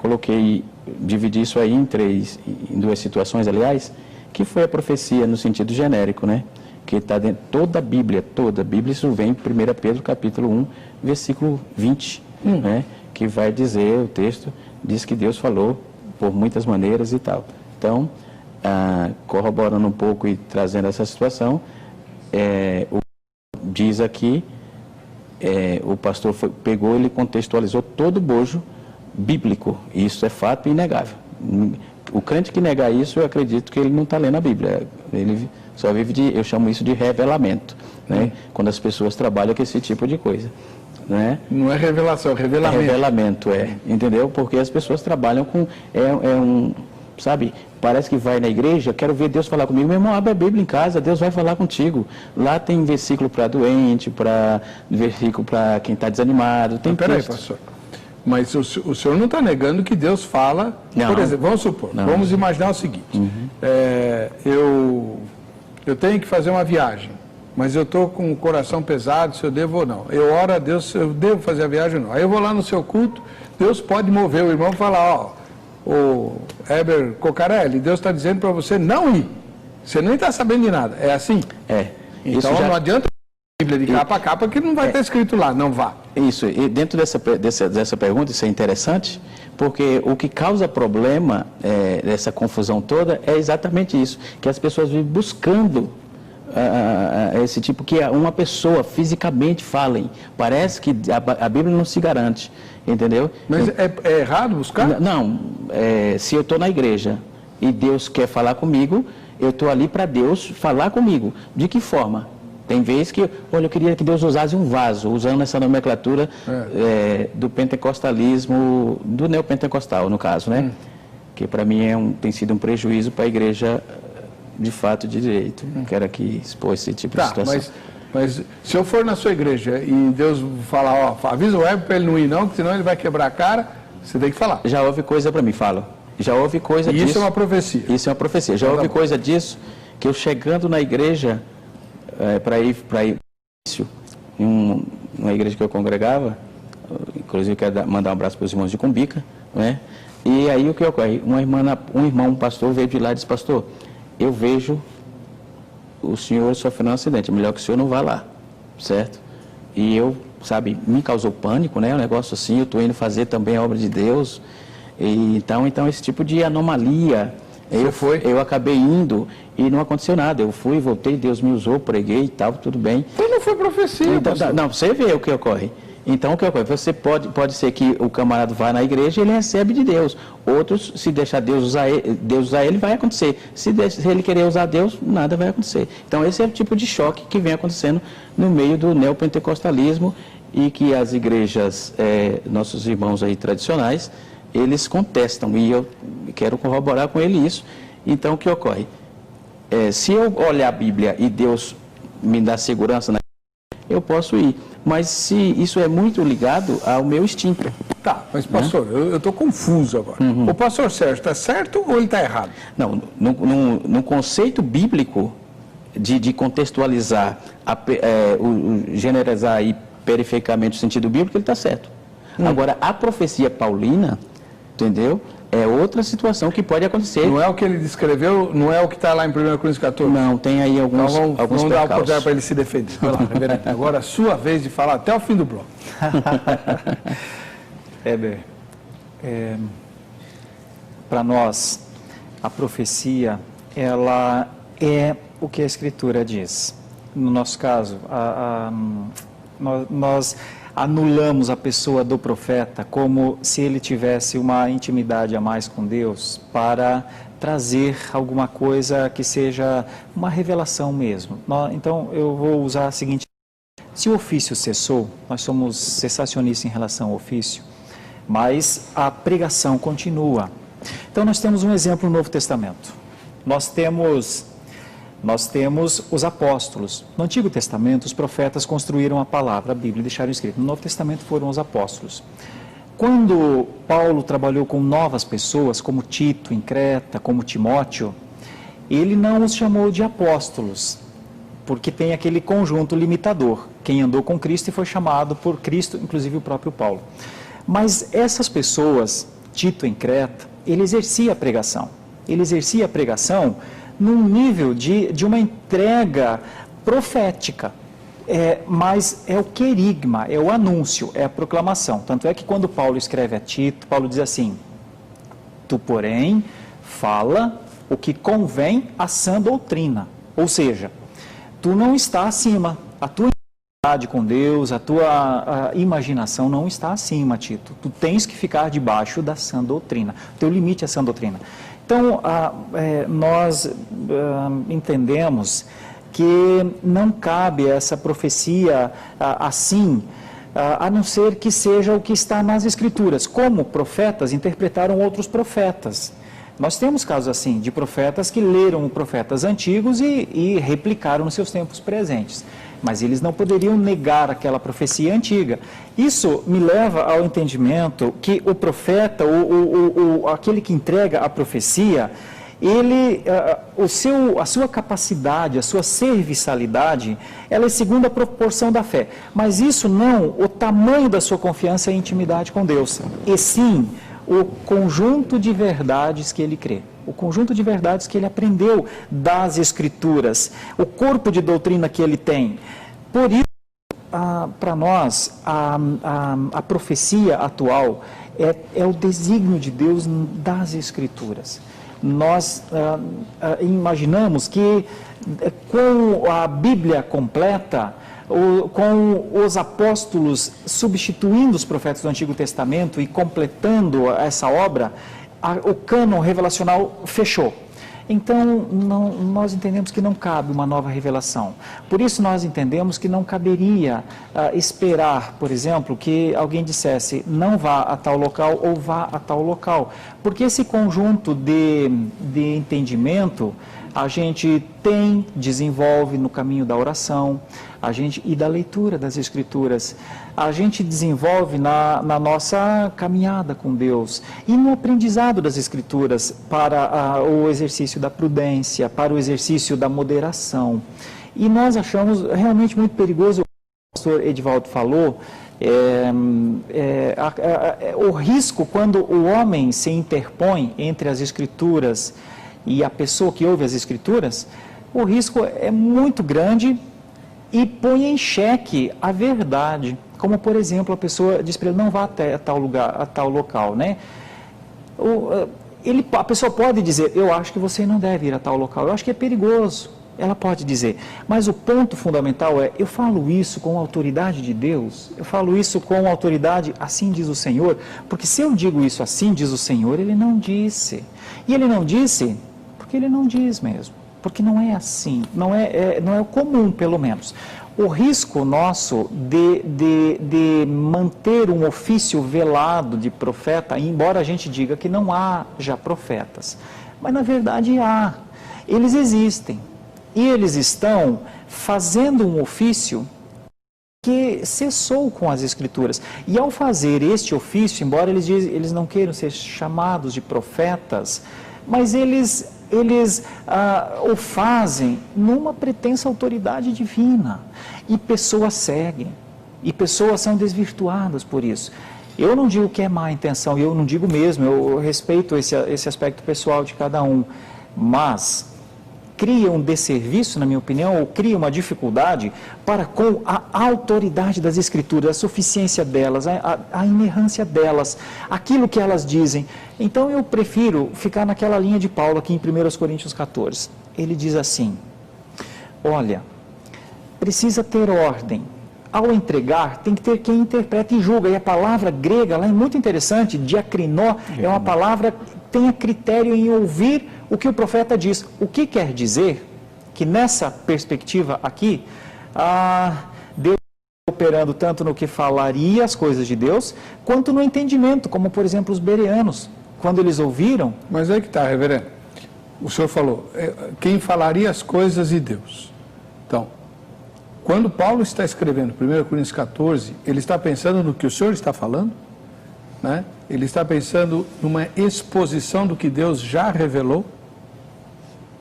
dividi isso aí em duas situações, aliás, que foi a profecia no sentido genérico, né? Que está dentro toda a Bíblia, isso vem em 1 Pedro capítulo 1, versículo 20, né? Que vai dizer, o texto diz que Deus falou por muitas maneiras e tal. Então, corroborando um pouco e trazendo essa situação, diz aqui, o pastor pegou, ele contextualizou todo o bojo bíblico, isso é fato inegável. O crente que negar isso, eu acredito que ele não está lendo a Bíblia, ele só vive eu chamo isso de revelamento, né? Quando as pessoas trabalham com esse tipo de coisa. Né? Não é revelação, é revelamento. É revelamento, entendeu? Porque as pessoas trabalham com, sabe, parece que vai na igreja, quero ver Deus falar comigo, meu irmão, abre a Bíblia em casa, Deus vai falar contigo. Lá tem versículo para doente, versículo para quem está desanimado, tem Peraí, pastor, Mas o senhor não está negando que Deus fala, Não. por exemplo, vamos supor, Não. vamos imaginar o seguinte, eu tenho que fazer uma viagem, mas eu estou com o coração pesado, se eu devo ou não. Eu oro a Deus se eu devo fazer a viagem ou não. Aí eu vou lá no seu culto, Deus pode mover o irmão e falar, ó, o Heber Cocarelli, Deus está dizendo para você não ir. Você nem está sabendo de nada. É assim? É. Então não adianta a Bíblia de capa a capa que não vai estar escrito lá, não vá. Isso, e dentro dessa pergunta, isso é interessante, porque o que causa problema dessa confusão toda é exatamente isso, que as pessoas vivem buscando esse tipo, que uma pessoa fisicamente falem. Parece que a Bíblia não se garante, entendeu? Mas é errado buscar? Não, se eu estou na igreja e Deus quer falar comigo, eu estou ali para Deus falar comigo. De que forma? Tem vezes que, olha, eu queria que Deus usasse um vaso, usando essa nomenclatura do pentecostalismo, do neopentecostal, no caso, né? Que para mim tem sido um prejuízo para a igreja, de fato, de direito. Quero aqui expor esse tipo de situação. Mas se eu for na sua igreja e Deus falar, ó, avisa o Heber para ele não ir não, que senão ele vai quebrar a cara, você tem que falar. Já houve coisa para mim, falo. Já houve coisa disso. Isso é uma profecia. Isso é uma profecia. Já houve coisa disso, que eu chegando na igreja, para ir em uma igreja que eu congregava, inclusive quero mandar um abraço para os irmãos de Cumbica, né? E aí o que ocorre? Um pastor veio de lá e disse, pastor, eu vejo o senhor sofrendo um acidente, é melhor que o senhor não vá lá, certo? E eu, me causou pânico, né? Um negócio assim, eu estou indo fazer também a obra de Deus, e então esse tipo de anomalia, eu acabei indo e não aconteceu nada. Eu fui, voltei, Deus me usou, preguei e tal, tudo bem. Então não foi profecia, então, não, você vê o que ocorre. Então, o que ocorre? Você pode ser que o camarada vá na igreja e ele recebe de Deus. Outros, se deixar Deus usar ele, vai acontecer. Se ele querer usar Deus, nada vai acontecer. Então, esse é o tipo de choque que vem acontecendo no meio do neopentecostalismo e que as igrejas, nossos irmãos aí tradicionais, eles contestam. E eu quero corroborar com ele isso. Então, o que ocorre? Se eu olhar a Bíblia e Deus me dá segurança, eu posso ir. Mas se isso é muito ligado ao meu instinto. Tá, mas pastor, eu estou confuso agora. O pastor Sérgio está certo ou ele está errado? Não, no conceito bíblico de contextualizar, generalizar aí perifricamente o sentido bíblico, ele está certo. Agora, a profecia paulina, entendeu? É outra situação que pode acontecer. Não é o que ele descreveu, não é o que está lá em 1 Coríntios 14? Não, tem aí alguns vamos dar a oportunidade para ele se defender. Vai lá, reverendo. Agora é a sua vez de falar até o fim do bloco. Heber, para nós, a profecia, ela é o que a Escritura diz. No nosso caso, nós anulamos a pessoa do profeta como se ele tivesse uma intimidade a mais com Deus para trazer alguma coisa que seja uma revelação mesmo. Então, eu vou usar a seguinte: se o ofício cessou, nós somos cessacionistas em relação ao ofício, mas a pregação continua. Então, nós temos um exemplo no Novo Testamento. Nós temos os apóstolos. No Antigo Testamento, os profetas construíram a palavra, a Bíblia, e deixaram escrito. No Novo Testamento foram os apóstolos. Quando Paulo trabalhou com novas pessoas, como Tito em Creta, como Timóteo, ele não os chamou de apóstolos, porque tem aquele conjunto limitador. Quem andou com Cristo e foi chamado por Cristo, inclusive o próprio Paulo. Mas essas pessoas, Tito em Creta, ele exercia a pregação. Ele exercia a pregação num nível de uma entrega profética, mas é o querigma, é o anúncio, é a proclamação. Tanto é que quando Paulo escreve a Tito, Paulo diz assim: tu, porém, fala o que convém à sã doutrina. Ou seja, tu não está acima, a tua intimidade com Deus, a tua imaginação não está acima, Tito. Tu tens que ficar debaixo da sã doutrina. O teu limite é a sã doutrina. Então, nós entendemos que não cabe essa profecia assim, a não ser que seja o que está nas Escrituras. Como profetas interpretaram outros profetas. Nós temos casos assim, de profetas que leram profetas antigos e replicaram nos seus tempos presentes. mas eles não poderiam negar aquela profecia antiga. Isso me leva ao entendimento que o profeta, aquele que entrega a profecia, ele, a sua capacidade, a sua serviçalidade, ela é segundo a proporção da fé. Mas isso não o tamanho da sua confiança e intimidade com Deus, e sim o conjunto de verdades que ele crê. O conjunto de verdades que ele aprendeu das Escrituras, o corpo de doutrina que ele tem. Por isso, para nós, a profecia atual é o desígnio de Deus das Escrituras. Nós imaginamos que com a Bíblia completa, com os apóstolos substituindo os profetas do Antigo Testamento e completando essa obra, o cânon revelacional fechou. Então, nós entendemos que não cabe uma nova revelação. Por isso, nós entendemos que não caberia esperar, por exemplo, que alguém dissesse não vá a tal local ou vá a tal local. Porque esse conjunto de entendimento a gente desenvolve no caminho da oração e da leitura das Escrituras. A gente desenvolve na nossa caminhada com Deus e no aprendizado das Escrituras para o exercício da prudência, para o exercício da moderação. E nós achamos realmente muito perigoso, o pastor Edivaldo falou, o risco quando o homem se interpõe entre as Escrituras e a pessoa que ouve as Escrituras, o risco é muito grande e põe em xeque a verdade. Como, por exemplo, a pessoa diz para ele, não vá até a tal lugar, a tal local, né? A pessoa pode dizer, eu acho que você não deve ir a tal local, eu acho que é perigoso. Ela pode dizer, mas o ponto fundamental é, eu falo isso com a autoridade de Deus, eu falo isso com a autoridade, assim diz o Senhor, porque se eu digo isso assim diz o Senhor, ele não disse. E ele não disse porque ele não diz mesmo, porque não é assim, não é o comum, pelo menos. O risco nosso de manter um ofício velado de profeta, embora a gente diga que não haja profetas, mas na verdade há, eles existem, e eles estão fazendo um ofício que cessou com as Escrituras. E ao fazer este ofício, embora eles não queiram ser chamados de profetas, mas eles o fazem numa pretensa autoridade divina. E pessoas seguem. E pessoas são desvirtuadas por isso. Eu não digo que é má intenção, eu não digo mesmo, eu respeito esse aspecto pessoal de cada um. Mas cria um desserviço, na minha opinião, ou cria uma dificuldade para com a autoridade das Escrituras, a suficiência delas, a inerrância delas, aquilo que elas dizem. Então eu prefiro ficar naquela linha de Paulo aqui em 1 Coríntios 14. Ele diz assim, olha, precisa ter ordem. Ao entregar, tem que ter quem interpreta e julga. E a palavra grega lá é muito interessante, diakrinó, é uma palavra que tenha critério em ouvir o que o profeta diz. O que quer dizer que nessa perspectiva aqui, Deus está operando tanto no que falaria as coisas de Deus, quanto no entendimento, como por exemplo os bereanos, quando eles ouviram... Mas aí que está, reverendo. O senhor falou, quem falaria as coisas de Deus. Então, quando Paulo está escrevendo 1 Coríntios 14, ele está pensando no que o senhor está falando, né? Ele está pensando numa exposição do que Deus já revelou.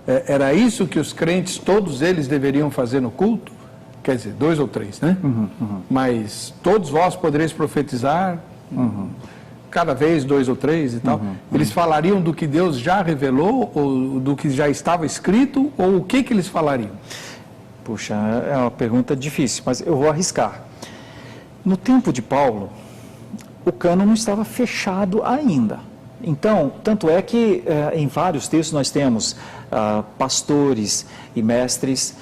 Era isso que os crentes, todos eles, deveriam fazer no culto? Quer dizer, 2 ou 3, né? Mas todos vós podereis profetizar, cada vez 2 ou 3 e tal. Eles falariam do que Deus já revelou, ou do que já estava escrito, ou o que eles falariam? Puxa, é uma pergunta difícil, mas eu vou arriscar. No tempo de Paulo, o cânon não estava fechado ainda. Então, tanto é que em vários textos nós temos pastores e mestres,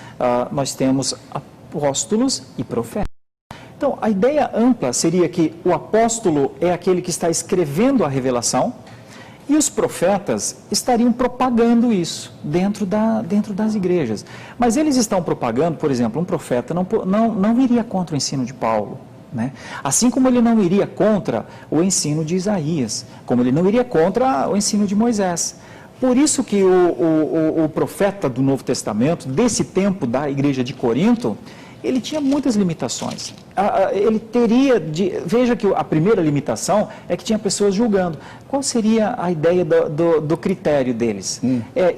nós temos apóstolos e profetas. Então, a ideia ampla seria que o apóstolo é aquele que está escrevendo a revelação e os profetas estariam propagando isso dentro das igrejas. Mas eles estão propagando, por exemplo, um profeta não iria contra o ensino de Paulo. Né? Assim como ele não iria contra o ensino de Isaías, como ele não iria contra o ensino de Moisés. Por isso que o profeta do Novo Testamento, desse tempo da igreja de Corinto, ele tinha muitas limitações. Ele teria, veja que a primeira limitação é que tinha pessoas julgando. Qual seria a ideia do critério deles?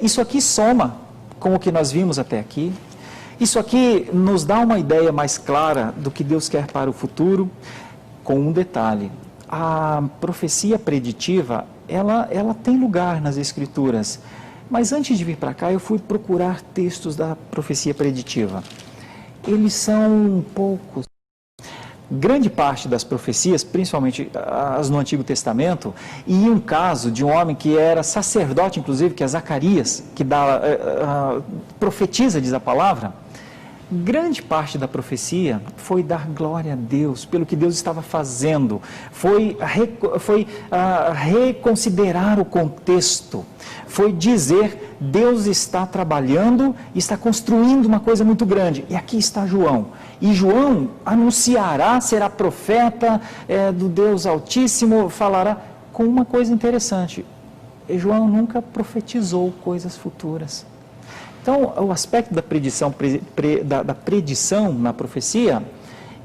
Isso aqui soma com o que nós vimos até aqui. Isso aqui nos dá uma ideia mais clara do que Deus quer para o futuro, com um detalhe. A profecia preditiva, ela tem lugar nas Escrituras. Mas antes de vir para cá, eu fui procurar textos da profecia preditiva. Eles são poucos. Grande parte das profecias, principalmente as no Antigo Testamento, e um caso de um homem que era sacerdote, inclusive, que é Zacarias, que profetiza, diz a palavra. Grande parte da profecia foi dar glória a Deus pelo que Deus estava fazendo, foi reconsiderar o contexto, foi dizer, Deus está trabalhando e está construindo uma coisa muito grande. E aqui está João. E João anunciará, será profeta do Deus Altíssimo, falará com uma coisa interessante. E João nunca profetizou coisas futuras. Então, o aspecto da predição, da predição na profecia,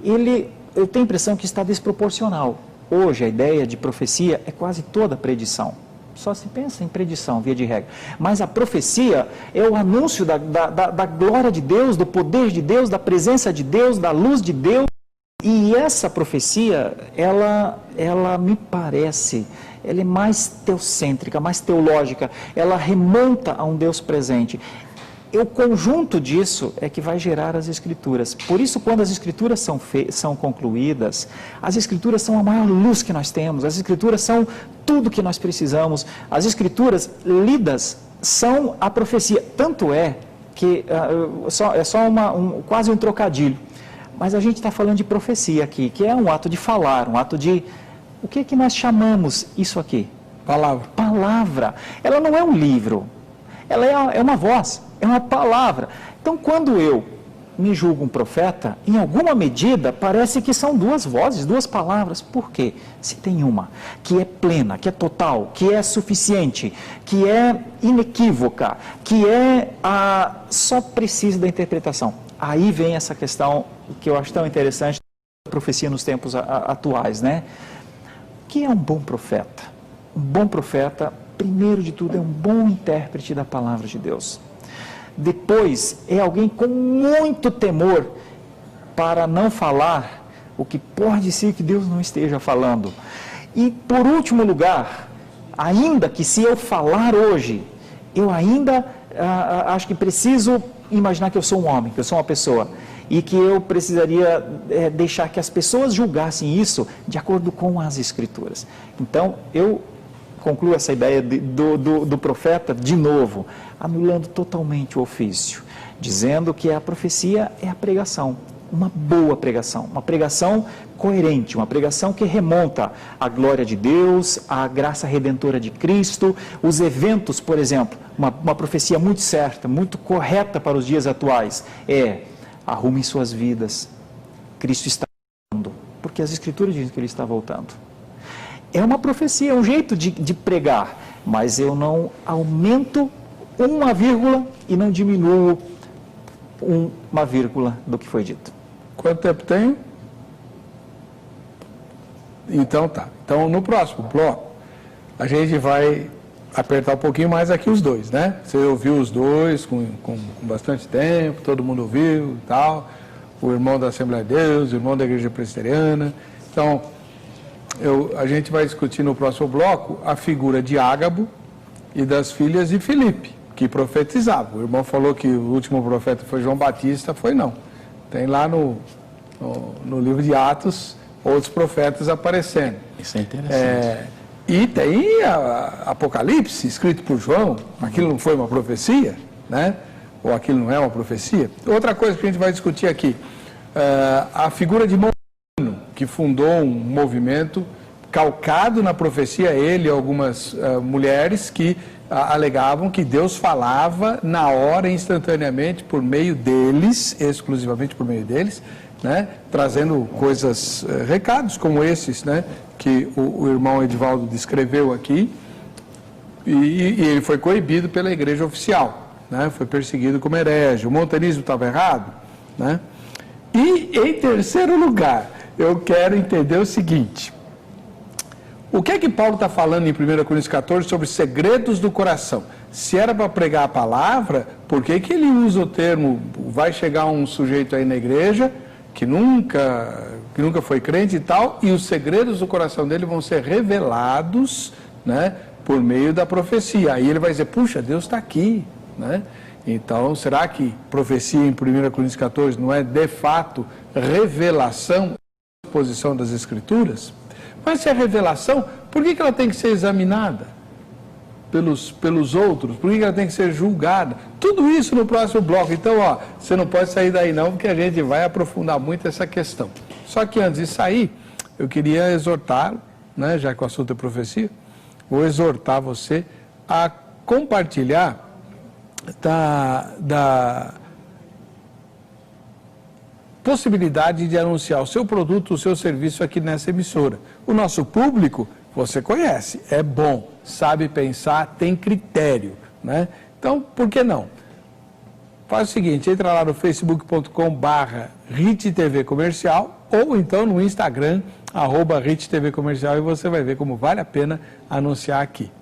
eu tenho a impressão que está desproporcional. Hoje, a ideia de profecia é quase toda predição. Só se pensa em predição, via de regra. Mas a profecia é o anúncio da glória de Deus, do poder de Deus, da presença de Deus, da luz de Deus. E essa profecia, ela me parece, ela é mais teocêntrica, mais teológica. Ela remonta a um Deus presente. O conjunto disso é que vai gerar as Escrituras. Por isso, quando as Escrituras são concluídas, as Escrituras são a maior luz que nós temos, as Escrituras são tudo que nós precisamos. As Escrituras lidas são a profecia. Tanto é que é só quase um trocadilho. Mas a gente está falando de profecia aqui, que é um ato de falar, um ato de... O que é que nós chamamos isso aqui? Palavra. Palavra. Ela não é um livro, ela é uma voz. É uma palavra. Então, quando eu me julgo um profeta, em alguma medida, parece que são duas vozes, duas palavras. Por quê? Se tem uma que é plena, que é total, que é suficiente, que é inequívoca, que só precisa da interpretação. Aí vem essa questão que eu acho tão interessante da profecia nos tempos atuais, né? O que é um bom profeta? Um bom profeta, primeiro de tudo, é um bom intérprete da palavra de Deus. Depois, é alguém com muito temor para não falar o que pode ser que Deus não esteja falando. E, por último lugar, ainda que se eu falar hoje, eu ainda acho que preciso imaginar que eu sou um homem, que eu sou uma pessoa, e que eu precisaria deixar que as pessoas julgassem isso de acordo com as Escrituras. Então, eu concluo essa ideia do profeta de novo, anulando totalmente o ofício, dizendo que a profecia é a pregação, uma boa pregação, uma pregação coerente, uma pregação que remonta à glória de Deus, à graça redentora de Cristo, os eventos, por exemplo, uma profecia muito certa, muito correta para os dias atuais, arrumem suas vidas, Cristo está voltando, porque as Escrituras dizem que Ele está voltando. É uma profecia, é um jeito de pregar, mas eu não aumento uma vírgula e não diminuo uma vírgula do que foi dito. Quanto tempo tem? Então tá. Então no próximo bloco a gente vai apertar um pouquinho mais aqui os dois, né? Você ouviu os dois com bastante tempo, todo mundo ouviu e tal. O irmão da Assembleia de Deus, o irmão da Igreja Presbiteriana. Então, a gente vai discutir no próximo bloco a figura de Ágabo e das filhas de Filipe, que profetizavam. O irmão falou que o último profeta foi João Batista, foi não. Tem lá no livro de Atos outros profetas aparecendo. Isso é interessante. E tem Apocalipse, escrito por João. Aquilo não foi uma profecia, né? Ou aquilo não é uma profecia. Outra coisa que a gente vai discutir aqui, a figura de Molino, que fundou um movimento calcado na profecia, ele e algumas mulheres que alegavam que Deus falava na hora, instantaneamente, por meio deles, exclusivamente por meio deles, né? Trazendo coisas, recados como esses, né? Que o irmão Edivaldo descreveu aqui, e ele foi coibido pela igreja oficial, né? Foi perseguido como herege. O montanismo estava errado, né? E, em terceiro lugar, eu quero entender o seguinte. O que é que Paulo está falando em 1 Coríntios 14 sobre segredos do coração? Se era para pregar a palavra, por que que ele usa o termo, vai chegar um sujeito aí na igreja que nunca foi crente e tal, e os segredos do coração dele vão ser revelados, né, por meio da profecia. Aí ele vai dizer, puxa, Deus está aqui, né? Então, será que profecia em 1 Coríntios 14 não é, de fato, revelação, exposição das Escrituras? Mas se é revelação, por que ela tem que ser examinada pelos outros? Por que ela tem que ser julgada? Tudo isso no próximo bloco. Então, ó, você não pode sair daí não, porque a gente vai aprofundar muito essa questão. Só que antes de sair, eu queria exortá-lo, né, já que o assunto é profecia, vou exortar você a compartilhar da possibilidade de anunciar o seu produto, o seu serviço aqui nessa emissora. O nosso público, você conhece, é bom, sabe pensar, tem critério, né? Então, por que não? Faz o seguinte, entra lá no facebook.com/RITTV Comercial ou então no Instagram, @RITTV Comercial, e você vai ver como vale a pena anunciar aqui.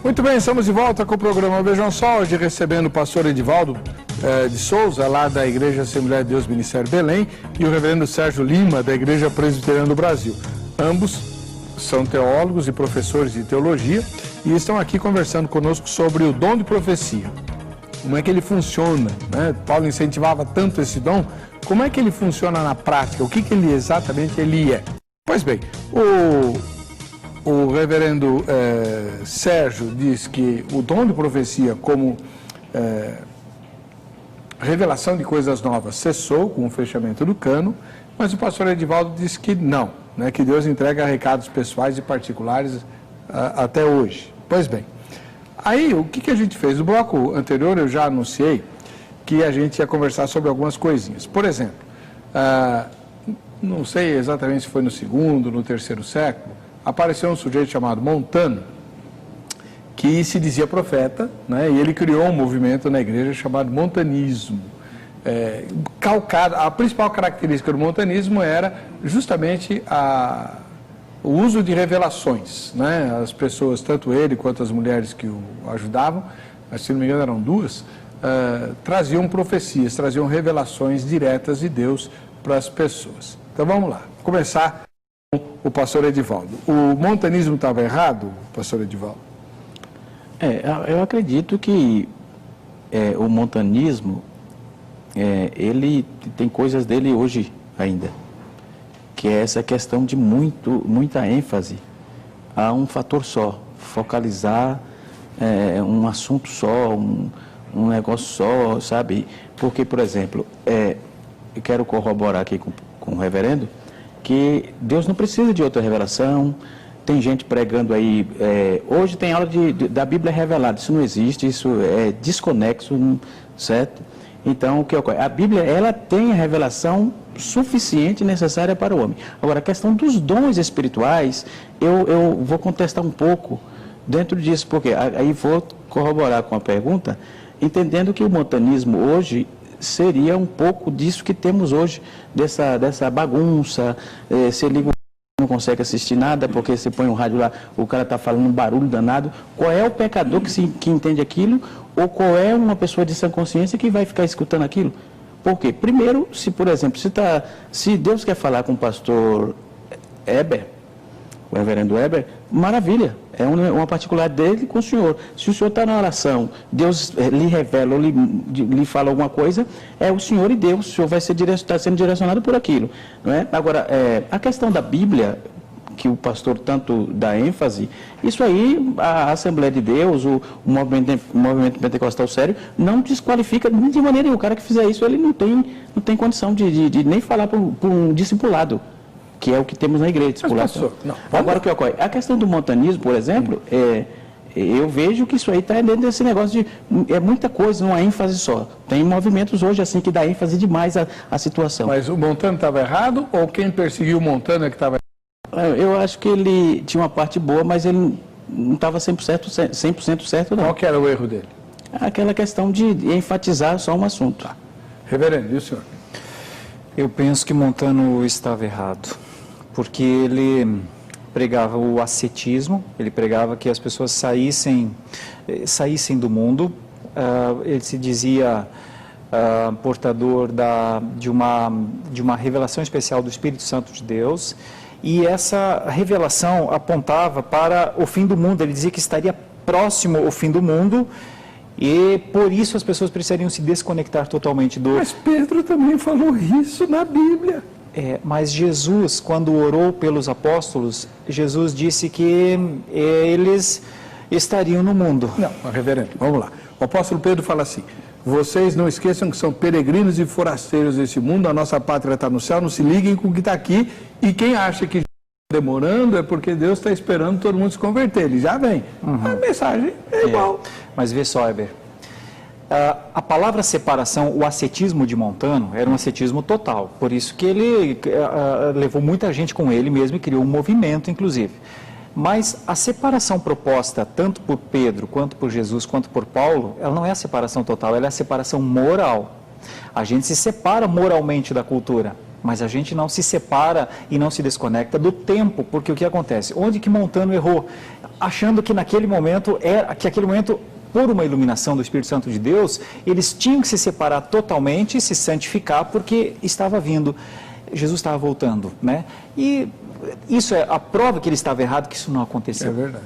Muito bem, estamos de volta com o programa Vejam Só, hoje recebendo o pastor Edivaldo de Souza, lá da Igreja Assembleia de Deus Ministério Belém, e o reverendo Sérgio Lima, da Igreja Presbiteriana do Brasil. Ambos são teólogos e professores de teologia e estão aqui conversando conosco sobre o dom de profecia. Como é que ele funciona, né? Paulo incentivava tanto esse dom, como é que ele funciona na prática? O que ele exatamente ele é? Pois bem, o reverendo Sérgio diz que o dom de profecia como revelação de coisas novas cessou com o fechamento do cano, mas o pastor Edivaldo diz que não, né, que Deus entrega recados pessoais e particulares até hoje. Pois bem, aí o que a gente fez? No bloco anterior eu já anunciei que a gente ia conversar sobre algumas coisinhas. Por exemplo, não sei exatamente se foi no segundo, no terceiro século, apareceu um sujeito chamado Montano, que se dizia profeta, né, e ele criou um movimento na igreja chamado montanismo. A principal característica do montanismo era justamente o uso de revelações, né? As pessoas, tanto ele quanto as mulheres que o ajudavam, se não me engano eram duas, traziam profecias, traziam revelações diretas de Deus para as pessoas. Então vamos lá, começar com o pastor Edivaldo. O montanismo estava errado, pastor Edivaldo? Eu acredito que o montanismo, ele tem coisas dele hoje ainda, que é essa questão de muita ênfase a um fator só, focalizar um assunto só, um negócio só, sabe? Porque, por exemplo, eu quero corroborar aqui com o reverendo, que Deus não precisa de outra revelação. Tem gente pregando aí, hoje tem aula da Bíblia revelada, isso não existe, isso é desconexo, certo? Então, o que ocorre? A Bíblia, ela tem a revelação suficiente e necessária para o homem. Agora, a questão dos dons espirituais, eu vou contestar um pouco dentro disso, porque aí vou corroborar com a pergunta, entendendo que o montanismo hoje seria um pouco disso que temos hoje, dessa bagunça, se liga, não consegue assistir nada, porque você põe um rádio lá, o cara está falando um barulho danado. Qual é o pecador que entende aquilo, ou qual é uma pessoa de sã consciência que vai ficar escutando aquilo? Por quê? Primeiro, se, por exemplo, se Deus quer falar com o pastor Heber, o reverendo Heber, maravilha, é uma particular dele com o senhor. Se o senhor está na oração, Deus lhe revela ou lhe fala alguma coisa, é o senhor e Deus, o senhor vai estar sendo direcionado por aquilo, não é? Agora, a questão da Bíblia, que o pastor tanto dá ênfase, isso aí, a Assembleia de Deus, o movimento pentecostal sério, não desqualifica de maneira nenhuma. O cara que fizer isso, ele não tem condição de nem falar por um discipulado, que é o que temos na igreja, discipulação. Agora, o que ocorre? A questão do montanismo, por exemplo, eu vejo que isso aí está dentro desse negócio de muita coisa, uma ênfase só. Tem movimentos hoje assim que dá ênfase demais à situação. Mas o Montano estava errado ou quem perseguiu o Montano é que estava errado? Eu acho que ele tinha uma parte boa, mas ele não estava 100% certo, não. Qual que era o erro dele? aquela questão de enfatizar só um assunto. Reverendo, e o senhor? Eu penso que Montano estava errado, porque ele pregava o ascetismo, ele pregava que as pessoas saíssem do mundo, ele se dizia portador de uma revelação especial do Espírito Santo de Deus, e essa revelação apontava para o fim do mundo. Ele dizia que estaria próximo o fim do mundo, e por isso as pessoas precisariam se desconectar totalmente do... Mas Pedro também falou isso na Bíblia. Mas Jesus, quando orou pelos apóstolos, Jesus disse que eles estariam no mundo. Não, reverendo, vamos lá. O apóstolo Pedro fala assim: vocês não esqueçam que são peregrinos e forasteiros desse mundo, a nossa pátria está no céu, não se liguem com o que está aqui, e quem acha que está demorando é porque Deus está esperando todo mundo se converter, ele já vem. A mensagem é igual. Mas vê só, Heber, a palavra separação, o ascetismo de Montano, era um ascetismo total, por isso que ele levou muita gente com ele mesmo e criou um movimento, inclusive. Mas a separação proposta tanto por Pedro, quanto por Jesus, quanto por Paulo, ela não é a separação total, ela é a separação moral. A gente se separa moralmente da cultura, mas a gente não se separa e não se desconecta do tempo, porque o que acontece? Onde que Montano errou? Achando que naquele momento, por uma iluminação do Espírito Santo de Deus, eles tinham que se separar totalmente, se santificar, porque estava vindo, Jesus estava voltando, né? E isso é a prova que ele estava errado, que isso não aconteceu. É verdade.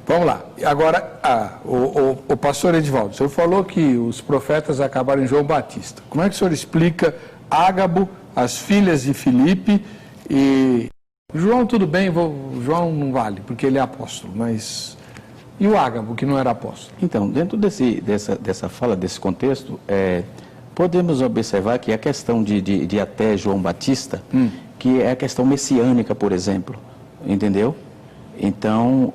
Vamos lá. Agora, o pastor Edivaldo, o senhor falou que os profetas acabaram em João Batista. Como é que o senhor explica Ágabo, as filhas de Filipe e... João, tudo bem, João não vale, porque ele é apóstolo, mas... E o Ágabo, que não era apóstolo? Então, dentro dessa fala, desse contexto, podemos observar que a questão de até João Batista, que é a questão messiânica, por exemplo, entendeu? Então,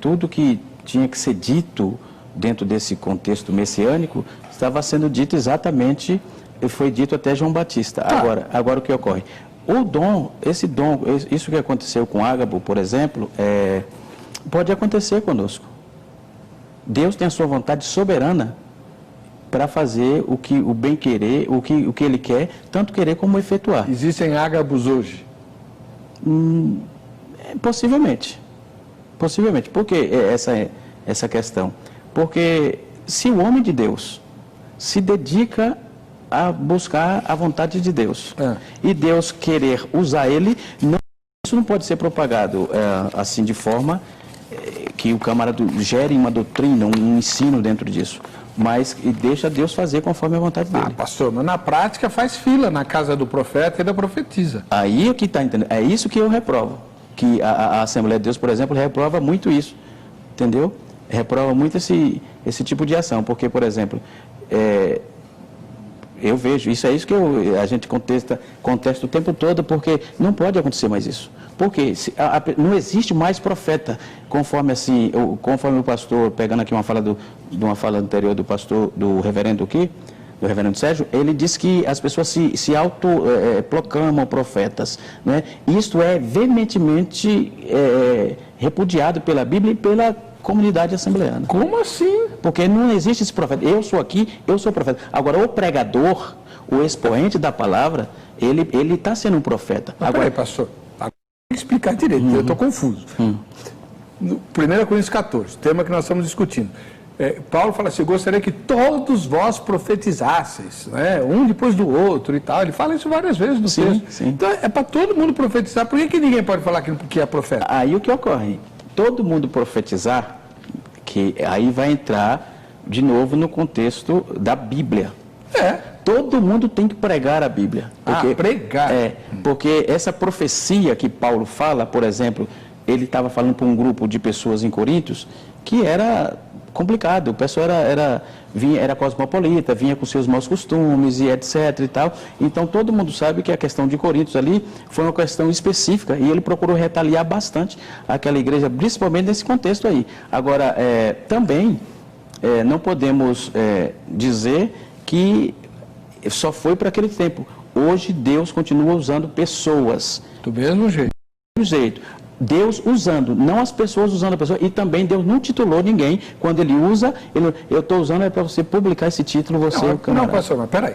tudo que tinha que ser dito dentro desse contexto messiânico, estava sendo dito exatamente, foi dito até João Batista. Agora o que ocorre? O dom, isso que aconteceu com Ágabo, por exemplo, pode acontecer conosco. Deus tem a sua vontade soberana para fazer o bem querer, o que Ele quer, tanto querer como efetuar. Existem Ágabos hoje? Possivelmente. Por que essa questão? Porque se o homem de Deus se dedica a buscar a vontade de Deus, e Deus querer usar ele, isso não pode ser propagado assim de forma que o camarada gere uma doutrina, um ensino dentro disso, mas deixa Deus fazer conforme a vontade dele. Pastor, mas na prática faz fila na casa do profeta e da profetisa. Aí é que está entendendo, é isso que eu reprovo, que a Assembleia de Deus, por exemplo, reprova muito isso, entendeu? Reprova muito esse tipo de ação, porque, por exemplo, eu vejo, isso a gente contesta o tempo todo, porque não pode acontecer mais isso. Porque não existe mais profeta, conforme o pastor, pegando aqui de uma fala anterior do pastor, do reverendo Sérgio, ele diz que as pessoas se autoproclamam profetas, né? Isso é veementemente repudiado pela Bíblia e pela comunidade assembleana. Como assim? Porque não existe esse profeta. Eu sou aqui, eu sou profeta. Agora, o pregador, o expoente da palavra, ele está sendo um profeta. Agora, peraí, pastor, agora tem que explicar direito, eu estou confuso. No 1 Coríntios 14, tema que nós estamos discutindo. Paulo fala assim: eu gostaria que todos vós profetizasseis, né? Um depois do outro e tal. Ele fala isso várias vezes no texto. Sim. Então, é para todo mundo profetizar. Por que ninguém pode falar que é profeta? Aí o que ocorre? Todo mundo profetizar, que aí vai entrar de novo no contexto da Bíblia. Todo mundo tem que pregar a Bíblia. Pregar? Porque essa profecia que Paulo fala, por exemplo, ele estava falando para um grupo de pessoas em Coríntios que era complicado. O pessoal era cosmopolita, vinha com seus maus costumes e etc e tal. Então todo mundo sabe que a questão de Coríntios ali foi uma questão específica e ele procurou retaliar bastante aquela igreja, principalmente nesse contexto aí. Agora, também não podemos dizer que só foi para aquele tempo. Hoje Deus continua usando pessoas. Do mesmo jeito. Deus usando, não as pessoas usando a pessoa, e também Deus não titulou ninguém, quando ele usa, eu estou usando é para você publicar esse título, você é o camarada. Não, pastor, mas peraí,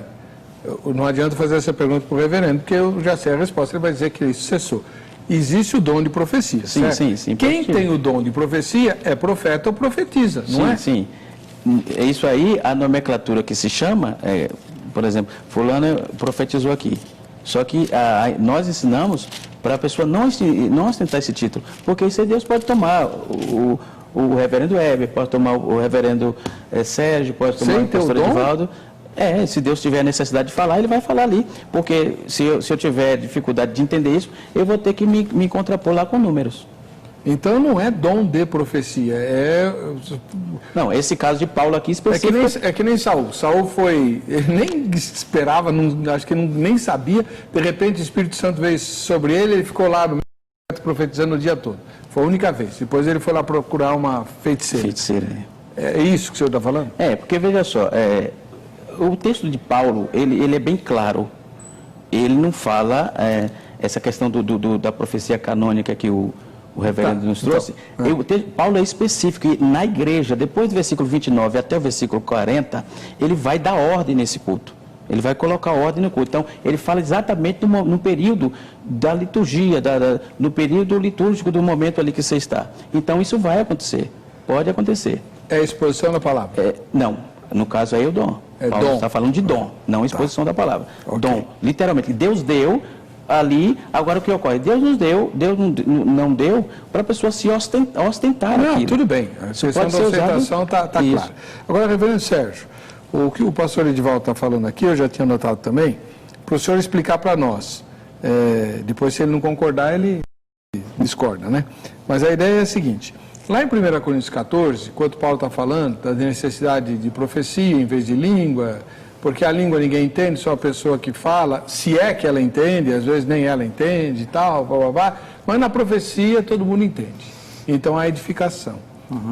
não adianta fazer essa pergunta para o reverendo, porque eu já sei a resposta, ele vai dizer que isso cessou. Existe o dom de profecia, sim, certo? sim. Quem tem o dom de profecia é profeta ou profetiza, não é? Sim. É isso aí, a nomenclatura que se chama, por exemplo, fulano profetizou aqui. Só que nós ensinamos para a pessoa não ostentar esse título, porque isso aí Deus pode tomar, o reverendo Heber, pode tomar o reverendo Sérgio, pode tomar o pastor Edivaldo. Se Deus tiver necessidade de falar, ele vai falar ali, porque se eu tiver dificuldade de entender isso, eu vou ter que me contrapor lá com números. Então não é dom de profecia, Não, esse caso de Paulo aqui específico... É que nem Saul. Saul foi... Ele nem esperava, acho que nem sabia. De repente o Espírito Santo veio sobre ele, ele ficou lá no meio profetizando o dia todo. Foi a única vez. Depois ele foi lá procurar uma feiticeira. É isso que o senhor está falando? Porque veja só, o texto de Paulo, ele é bem claro. Ele não fala essa questão da profecia canônica que o reverendo nos trouxe. Paulo é específico, e na igreja, depois do versículo 29 até o versículo 40, ele vai dar ordem nesse culto. Ele vai colocar ordem no culto. Então, ele fala exatamente no período da liturgia, no período litúrgico do momento ali que você está. Então, isso vai acontecer. Pode acontecer. É a exposição da palavra? Não. No caso aí é o dom. Paulo está falando de dom, não exposição da palavra. Okay. Dom, literalmente. Deus deu ali, agora o que ocorre? Deus nos deu, Deus não deu para a pessoa se ostentar aquilo. Tudo bem, a questão da ostentação está clara. Agora, reverendo Sérgio, o que o pastor Edivaldo está falando aqui, eu já tinha notado também, para o senhor explicar para nós. Depois, se ele não concordar, ele discorda, né? Mas a ideia é a seguinte, lá em 1 Coríntios 14, quando Paulo está falando da necessidade de profecia em vez de língua, porque a língua ninguém entende, só a pessoa que fala, se é que ela entende, às vezes nem ela entende e tal, mas na profecia todo mundo entende. Então a edificação.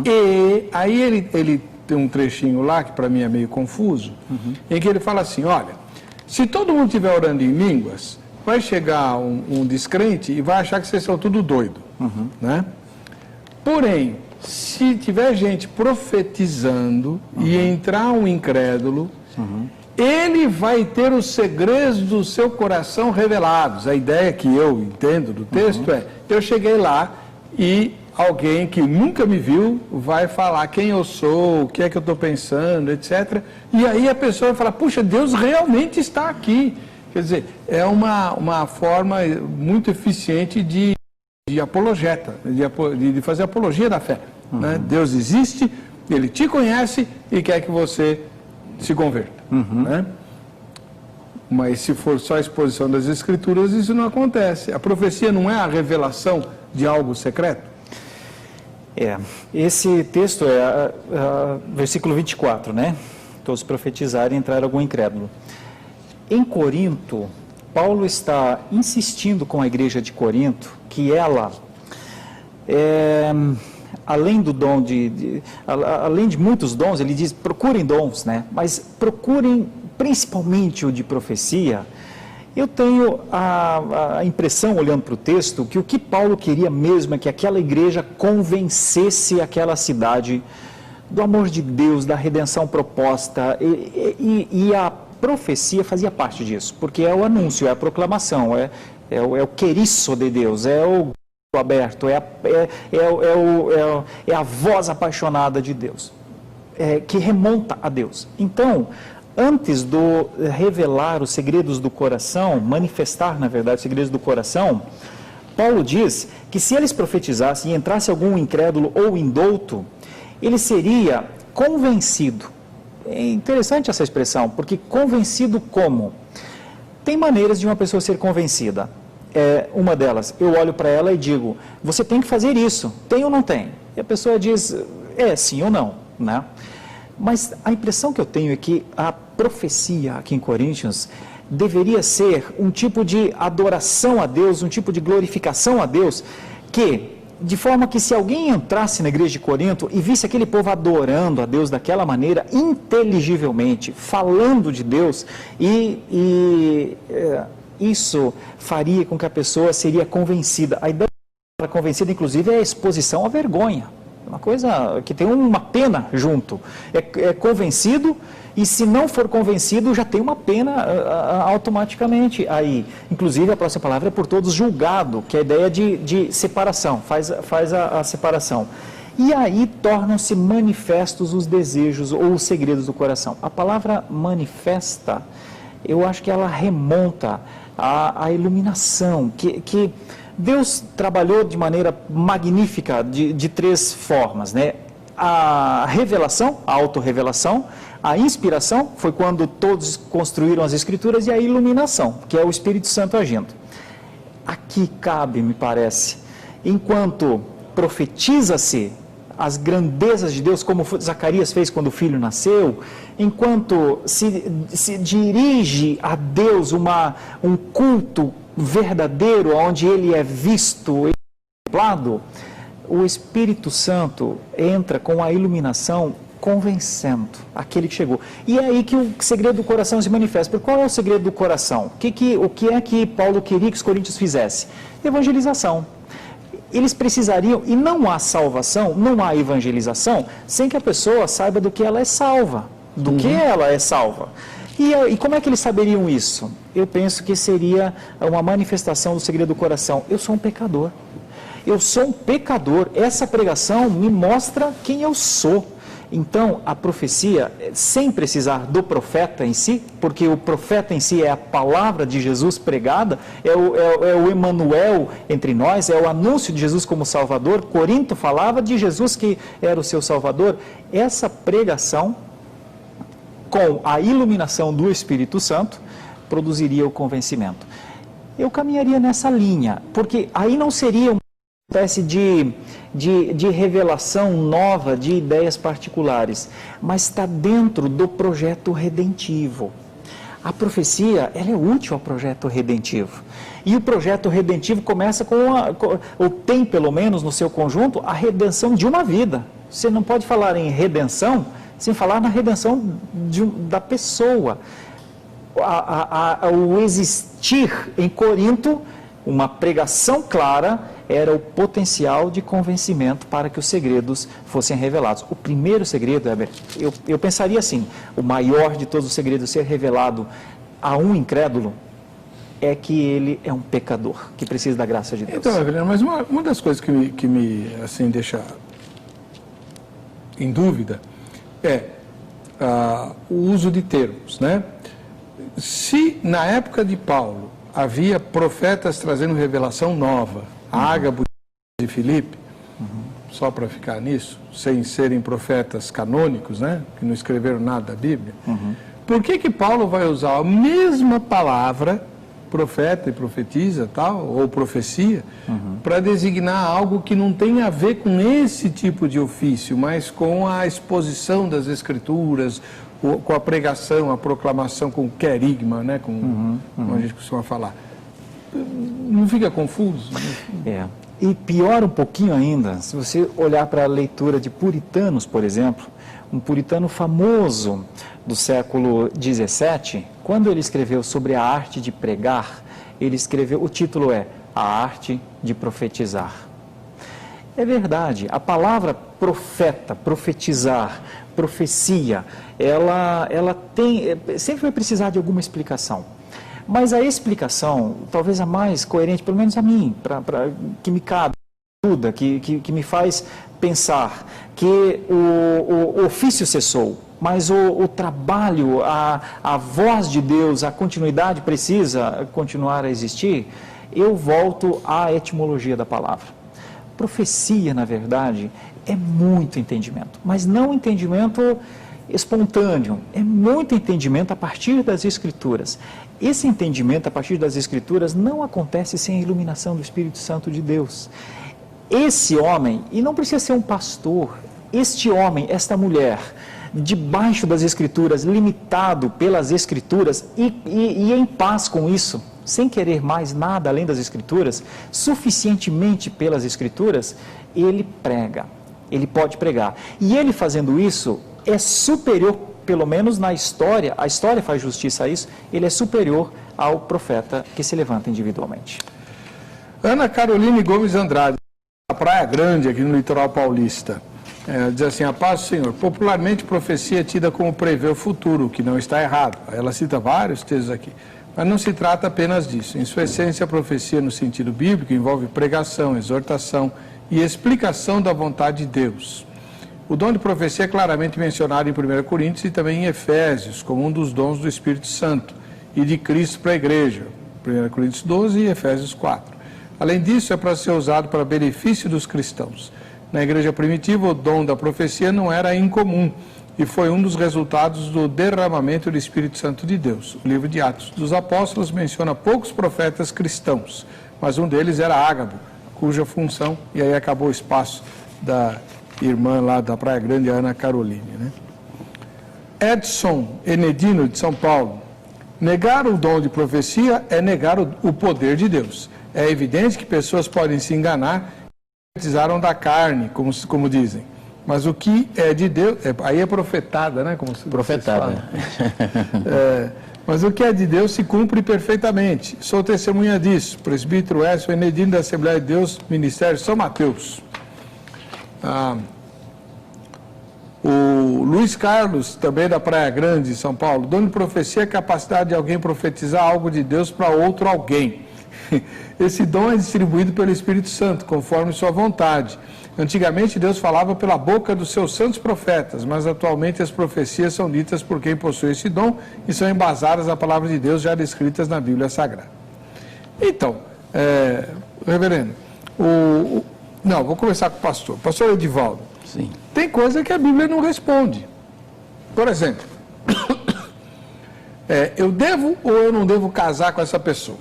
E aí ele tem um trechinho lá, que para mim é meio confuso, em que ele fala assim, olha, se todo mundo estiver orando em línguas, vai chegar um descrente e vai achar que vocês são tudo doido, né? Porém, se tiver gente profetizando e entrar um incrédulo, ele vai ter os segredos do seu coração revelados. A ideia que eu entendo do texto eu cheguei lá e alguém que nunca me viu vai falar quem eu sou, o que é que eu estou pensando, etc. E aí a pessoa vai falar, puxa, Deus realmente está aqui. Quer dizer, é uma forma muito eficiente de apologeta, de fazer apologia da fé. Né? Deus existe, Ele te conhece e quer que você se converta. Né? Mas se for só a exposição das Escrituras, isso não acontece. A profecia não é a revelação de algo secreto? Esse texto é versículo 24, né? Todos profetizarem e entrar algum incrédulo. Em Corinto, Paulo está insistindo com a igreja de Corinto que ela, além do dom além de muitos dons, ele diz, procurem dons, né? Mas procurem principalmente o de profecia. Eu tenho a impressão, olhando para o texto, que o que Paulo queria mesmo é que aquela igreja convencesse aquela cidade do amor de Deus, da redenção proposta, e a profecia fazia parte disso, porque é o anúncio, é a proclamação, é o queriço de Deus, é o aberto, é a voz apaixonada de Deus, que remonta a Deus. Então, antes do revelar os segredos do coração, manifestar, na verdade, os segredos do coração, Paulo diz que se eles profetizassem e entrasse algum incrédulo ou indouto, ele seria convencido. É interessante essa expressão, porque convencido como? Tem maneiras de uma pessoa ser convencida. Uma delas, eu olho para ela e digo, você tem que fazer isso, tem ou não tem? E a pessoa diz, sim ou não, né? Mas a impressão que eu tenho é que a profecia aqui em Coríntios deveria ser um tipo de adoração a Deus, um tipo de glorificação a Deus, de forma que se alguém entrasse na igreja de Corinto e visse aquele povo adorando a Deus daquela maneira, inteligivelmente, falando de Deus, isso faria com que a pessoa seria convencida. A ideia convencido, inclusive, é a exposição à vergonha. É uma coisa que tem uma pena junto. É convencido, e se não for convencido, já tem uma pena automaticamente aí. Inclusive, a próxima palavra é por todos julgado, que é a ideia de separação, faz a separação. E aí tornam-se manifestos os desejos ou os segredos do coração. A palavra manifesta, eu acho que ela remonta à iluminação, que Deus trabalhou de maneira magnífica de três formas, né? A revelação, a autorrevelação, a inspiração, foi quando todos construíram as Escrituras, e a iluminação, que é o Espírito Santo agindo. Aqui cabe, me parece, enquanto profetiza-se as grandezas de Deus, como Zacarias fez quando o filho nasceu, enquanto se dirige a Deus um culto verdadeiro, onde ele é visto e contemplado, o Espírito Santo entra com a iluminação, convencendo aquele que chegou. E é aí que o segredo do coração se manifesta. Porque qual é o segredo do coração? O que é que Paulo queria que os coríntios fizessem? Evangelização. Eles precisariam, e não há salvação, não há evangelização, sem que a pessoa saiba do que ela é salva, do que ela é salva. E como é que eles saberiam isso? Eu penso que seria uma manifestação do segredo do coração. Eu sou um pecador. Eu sou um pecador. Essa pregação me mostra quem eu sou. Então, a profecia, sem precisar do profeta em si, porque o profeta em si é a palavra de Jesus pregada, é o Emanuel entre nós, é o anúncio de Jesus como Salvador. Corinto falava de Jesus que era o seu Salvador. Essa pregação, com a iluminação do Espírito Santo, produziria o convencimento. Eu caminharia nessa linha, porque aí não seria uma espécie de revelação nova de ideias particulares, mas está dentro do projeto redentivo. A profecia, ela é útil ao projeto redentivo. E o projeto redentivo começa ou tem pelo menos no seu conjunto, a redenção de uma vida. Você não pode falar em redenção sem falar na redenção da pessoa. O existir em Corinto, uma pregação clara, era o potencial de convencimento para que os segredos fossem revelados. O primeiro segredo, Heber, eu pensaria assim, o maior de todos os segredos ser revelado a um incrédulo, é que ele é um pecador, que precisa da graça de Deus. Então, Evelina, mas uma das coisas que me assim, deixa em dúvida é o uso de termos, né? Se na época de Paulo havia profetas trazendo revelação nova, Ágabo e Filipe, só para ficar nisso, sem serem profetas canônicos, né? Que não escreveram nada da Bíblia, por que Paulo vai usar a mesma palavra, profeta e profetiza, tal, ou profecia, para designar algo que não tem a ver com esse tipo de ofício, mas com a exposição das Escrituras, com a pregação, a proclamação, com o querigma, né? Como a gente costuma falar. Não fica confuso? E pior um pouquinho ainda, se você olhar para a leitura de puritanos, por exemplo, um puritano famoso do século XVII, quando ele escreveu sobre a arte de pregar, ele escreveu, o título é A Arte de Profetizar. É verdade, a palavra profeta, profetizar, profecia, ela sempre vai precisar de alguma explicação. Mas a explicação, talvez a mais coerente, pelo menos a mim, que me cabe, ajuda, que me faz pensar que o ofício cessou, mas o trabalho, a voz de Deus, a continuidade precisa continuar a existir, eu volto à etimologia da palavra. Profecia, na verdade, é muito entendimento, mas não entendimento espontâneo, é muito entendimento a partir das Escrituras. Esse entendimento a partir das Escrituras não acontece sem a iluminação do Espírito Santo de Deus. Esse homem, e não precisa ser um pastor, este homem, esta mulher, debaixo das Escrituras, limitado pelas Escrituras e em paz com isso, sem querer mais nada além das Escrituras, suficientemente pelas Escrituras, ele prega, ele pode pregar. E ele fazendo isso é superior, pelo menos na história, a história faz justiça a isso, ele é superior ao profeta que se levanta individualmente. Ana Caroline Gomes Andrade. Praia Grande, aqui no litoral paulista. Diz assim: a paz do Senhor. Popularmente, profecia é tida como prever o futuro, o que não está errado. Ela cita vários textos aqui. Mas não se trata apenas disso. Em sua essência, a profecia, no sentido bíblico, envolve pregação, exortação e explicação da vontade de Deus. O dom de profecia é claramente mencionado em 1 Coríntios e também em Efésios, como um dos dons do Espírito Santo e de Cristo para a igreja. 1 Coríntios 12 e Efésios 4. Além disso, é para ser usado para benefício dos cristãos. Na igreja primitiva, o dom da profecia não era incomum e foi um dos resultados do derramamento do Espírito Santo de Deus. O livro de Atos dos Apóstolos menciona poucos profetas cristãos, mas um deles era Ágabo, cuja função, e aí acabou o espaço da irmã lá da Praia Grande, Ana Caroline, né? Edson Enedino, de São Paulo: negar o dom de profecia é negar o poder de Deus. É evidente que pessoas podem se enganar e profetizaram da carne, como dizem. Mas o que é de Deus, aí é profetada, né? Como profetada. Mas o que é de Deus se cumpre perfeitamente. Sou testemunha disso. Presbítero Edson Enedino, da Assembleia de Deus, Ministério São Mateus. O Luiz Carlos, também da Praia Grande, São Paulo: dom de profecia é a capacidade de alguém profetizar algo de Deus para outro alguém. Esse dom é distribuído pelo Espírito Santo, conforme sua vontade. Antigamente, Deus falava pela boca dos seus santos profetas, mas atualmente as profecias são ditas por quem possui esse dom e são embasadas na palavra de Deus já descritas na Bíblia Sagrada. Então, reverendo, não, vou começar com o pastor. Pastor Edivaldo. Sim. Tem coisa que a Bíblia não responde. Por exemplo, eu devo ou eu não devo casar com essa pessoa?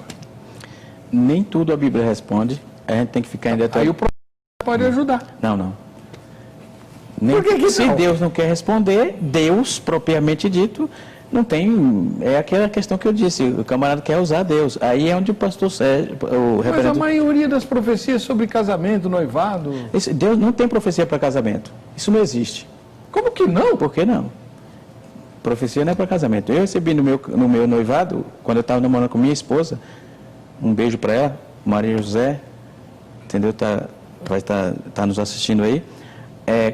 Nem tudo a Bíblia responde. A gente tem que ficar em detalhe. Aí o profeta pode ajudar. Não. Por que não? Se Deus não quer responder, Deus, propriamente dito, não tem... É aquela questão que eu disse, o camarada quer usar Deus. Aí é onde o pastor Sérgio... Mas a maioria das profecias sobre casamento, noivado... Deus não tem profecia para casamento. Isso não existe. Como que não? Por que não? Profecia não é para casamento. Eu recebi no meu noivado, quando eu estava namorando com minha esposa, um beijo para ela, Maria José, entendeu? Vai estar nos assistindo aí.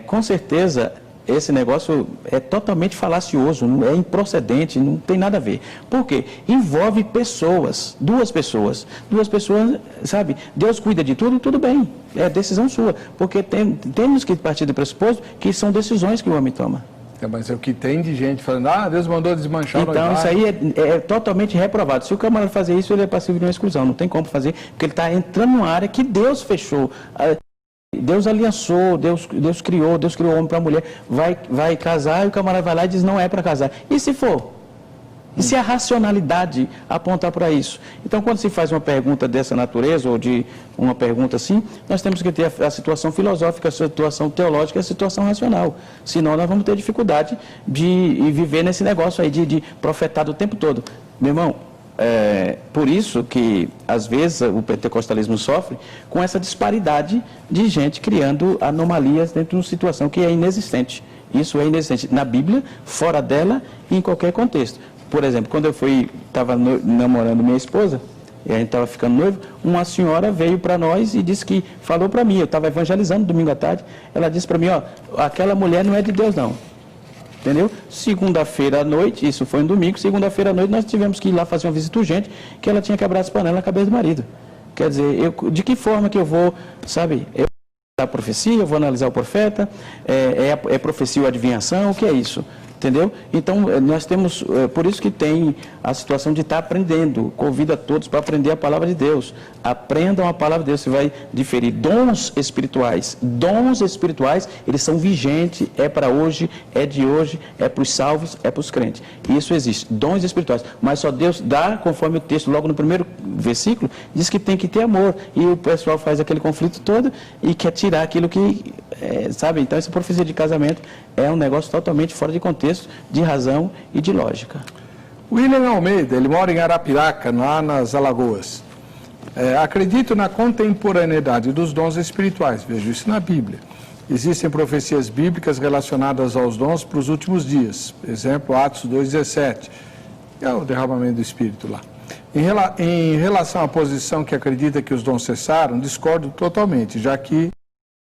Com certeza, esse negócio é totalmente falacioso, é improcedente, não tem nada a ver. Por quê? Envolve pessoas, duas pessoas, sabe? Deus cuida de tudo, tudo bem, é decisão sua. Porque temos que partir do pressuposto que são decisões que o homem toma. Mas é o que tem de gente falando: Deus mandou desmanchar o noivado. Então, isso aí é totalmente reprovado. Se o camarada fazer isso, ele é passivo de uma exclusão. Não tem como fazer, porque ele está entrando numa área que Deus fechou. Deus aliançou, Deus criou o homem para a mulher. Vai casar e o camarada vai lá e diz: não é para casar. E se for? E se a racionalidade apontar para isso? Então, quando se faz uma pergunta dessa natureza, ou de uma pergunta assim, nós temos que ter a situação filosófica, a situação teológica e a situação racional. Senão, nós vamos ter dificuldade de viver nesse negócio aí, de profetar o tempo todo. Meu irmão, por isso que, às vezes, o pentecostalismo sofre com essa disparidade de gente criando anomalias dentro de uma situação que é inexistente. Isso é inexistente na Bíblia, fora dela e em qualquer contexto. Por exemplo, quando eu estava namorando minha esposa, e a gente estava ficando noivo, uma senhora veio para nós e disse que, falou para mim, eu estava evangelizando domingo à tarde, ela disse para mim: aquela mulher não é de Deus não. Entendeu? Segunda-feira à noite, isso foi um domingo, segunda-feira à noite nós tivemos que ir lá fazer uma visita urgente, que ela tinha quebrado as panelas na cabeça do marido. Quer dizer, de que forma que eu vou, sabe, eu vou analisar a profecia, eu vou analisar o profeta, é profecia ou adivinhação, o que é isso? Entendeu? Então, nós temos, por isso que tem a situação de estar aprendendo. Convido a todos para aprender a palavra de Deus. Aprendam a palavra de Deus. Você vai diferir dons espirituais. Dons espirituais, eles são vigentes, é para hoje, é de hoje, é para os salvos, é para os crentes. Isso existe, dons espirituais. Mas só Deus dá, conforme o texto, logo no primeiro versículo, diz que tem que ter amor. E o pessoal faz aquele conflito todo e quer tirar aquilo que, sabe? Então, essa profecia de casamento é um negócio totalmente fora de contexto, de razão e de lógica. William Almeida, ele mora em Arapiraca, lá nas Alagoas. Acredito na contemporaneidade dos dons espirituais, vejo isso na Bíblia. Existem profecias bíblicas relacionadas aos dons para os últimos dias. Exemplo, Atos 2,17. É o derramamento do Espírito lá. Em relação à posição que acredita que os dons cessaram, discordo totalmente, já que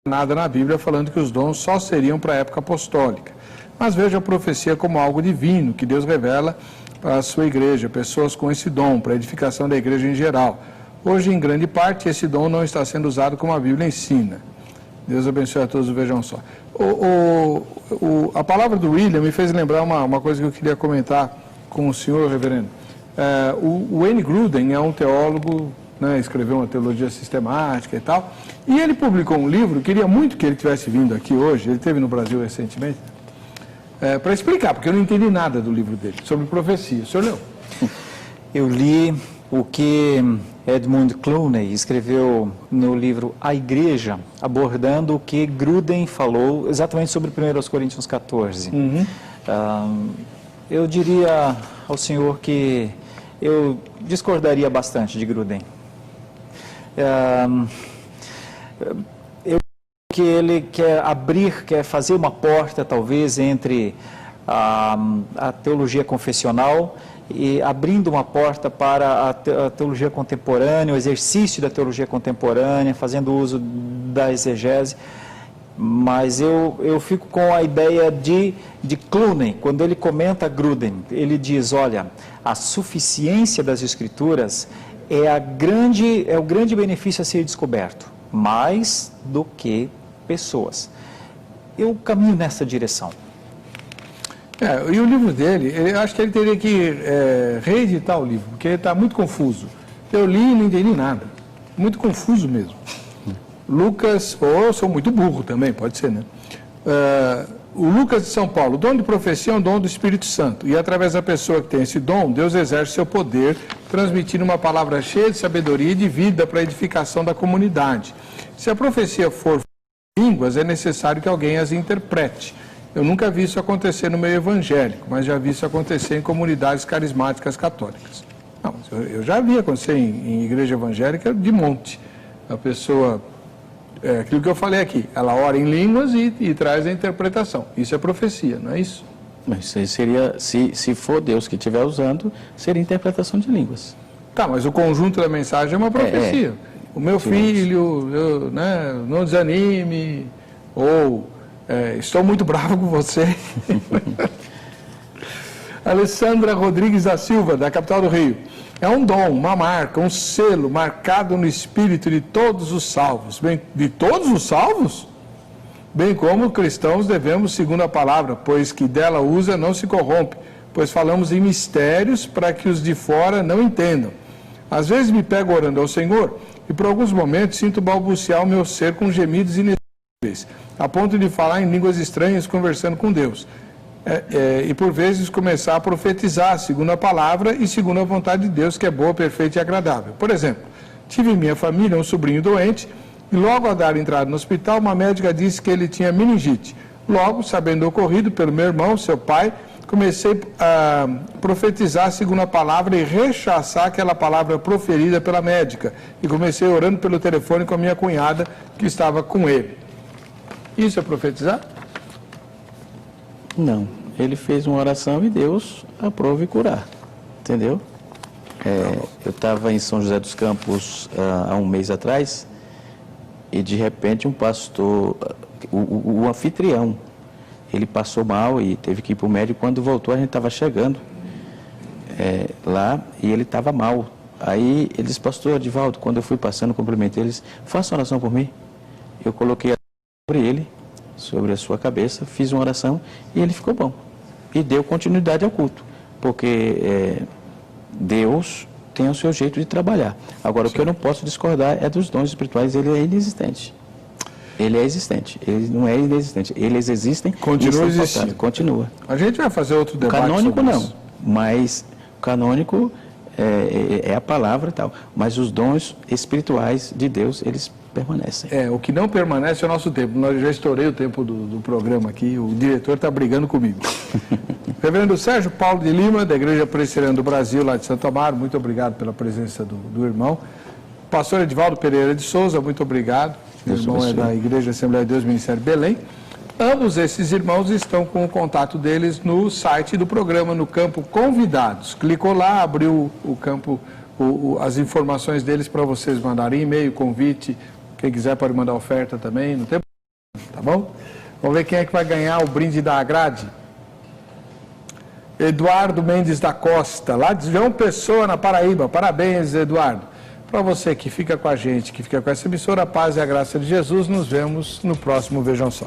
nada na Bíblia falando que os dons só seriam para a época apostólica. Mas veja a profecia como algo divino, que Deus revela para a sua igreja, pessoas com esse dom, para a edificação da igreja em geral. Hoje, em grande parte, esse dom não está sendo usado como a Bíblia ensina. Deus abençoe a todos, vejam só. A palavra do William me fez lembrar uma coisa que eu queria comentar com o senhor, reverendo. O Wayne Grudem é um teólogo, né, escreveu uma teologia sistemática e tal, e ele publicou um livro, queria muito que ele tivesse vindo aqui hoje, ele esteve no Brasil recentemente, para explicar, porque eu não entendi nada do livro dele, sobre profecia. O senhor leu? Eu li o que Edmund Clooney escreveu no livro A Igreja, abordando o que Grudem falou exatamente sobre 1 Coríntios 14. Eu diria ao senhor que eu discordaria bastante de Grudem. Que ele quer fazer uma porta, talvez, entre a teologia confessional e abrindo uma porta para a teologia contemporânea, o exercício da teologia contemporânea, fazendo uso da exegese. Mas eu fico com a ideia de Clooney, quando ele comenta Grudem, ele diz, olha, a suficiência das Escrituras é o grande benefício a ser descoberto, mais do que pessoas. Eu caminho nessa direção. E o livro dele, eu acho que ele teria que reeditar o livro, porque ele está muito confuso. Eu li e não entendi nada. Muito confuso mesmo. Lucas, ou eu sou muito burro também, pode ser, né? O Lucas de São Paulo, o dom de profecia é um dom do Espírito Santo. E através da pessoa que tem esse dom, Deus exerce seu poder, transmitindo uma palavra cheia de sabedoria e de vida para a edificação da comunidade. Se a profecia for línguas, é necessário que alguém as interprete. Eu nunca vi isso acontecer no meio evangélico, mas já vi isso acontecer em comunidades carismáticas católicas. Não, eu já vi acontecer em igreja evangélica de monte. A pessoa, aquilo que eu falei aqui, ela ora em línguas e traz a interpretação. Isso é profecia, não é isso? Mas isso seria, se for Deus que estiver usando, seria interpretação de línguas. Tá, mas o conjunto da mensagem é uma profecia. O meu filho, não desanime, ou estou muito bravo com você. Alessandra Rodrigues da Silva, da capital do Rio. É um dom, uma marca, um selo marcado no espírito de todos os salvos. De todos os salvos? Bem como cristãos devemos, segundo a palavra, pois que dela usa não se corrompe, pois falamos em mistérios para que os de fora não entendam. Às vezes me pego orando ao Senhor e por alguns momentos sinto balbuciar o meu ser com gemidos inexprimíveis, a ponto de falar em línguas estranhas conversando com Deus. E por vezes começar a profetizar segundo a palavra e segundo a vontade de Deus, que é boa, perfeita e agradável. Por exemplo, tive em minha família um sobrinho doente e logo ao dar entrada no hospital, uma médica disse que ele tinha meningite. Logo, sabendo o ocorrido pelo meu irmão, seu pai, comecei a profetizar segundo a palavra e rechaçar aquela palavra proferida pela médica. E comecei orando pelo telefone com a minha cunhada que estava com ele. Isso é profetizar? Não, ele fez uma oração e Deus aprova e curar, entendeu? Eu estava em São José dos Campos há um mês atrás e de repente um pastor, o anfitrião, ele passou mal e teve que ir para o médico. Quando voltou a gente estava chegando lá e ele estava mal. Aí ele disse, pastor Edivaldo, quando eu fui passando, cumprimentei eles, faça uma oração por mim. Eu coloquei a sobre ele, sobre a sua cabeça, fiz uma oração e ele ficou bom. E deu continuidade ao culto, porque Deus tem o seu jeito de trabalhar. Agora, Sim. O que eu não posso discordar é dos dons espirituais, ele é inexistente. Ele é existente, ele não é inexistente. Eles existem, continua existindo. Continua. A gente vai fazer outro debate. Canônico sobre não, isso. Mas o canônico é a palavra e tal. Mas os dons espirituais de Deus, eles permanecem. O que não permanece é o nosso tempo. Nós já estourei o tempo do programa aqui, o diretor está brigando comigo. Reverendo Sérgio Paulo de Lima, da Igreja Presbiteriana do Brasil, lá de Santo Amaro, muito obrigado pela presença do irmão. Pastor Edivaldo Pereira de Souza, muito obrigado. O irmão é da Igreja Assembleia de Deus, Ministério Belém. Ambos esses irmãos estão com o contato deles no site do programa, no campo Convidados. Clicou lá, abriu o campo, as informações deles para vocês mandarem e-mail, convite. Quem quiser pode mandar oferta também, não tem bom? Vamos ver quem é que vai ganhar o brinde da grade. Eduardo Mendes da Costa, lá de João Pessoa, na Paraíba. Parabéns, Eduardo. Para você que fica com a gente, que fica com essa emissora, a paz e a graça de Jesus, nos vemos no próximo Vejam Só.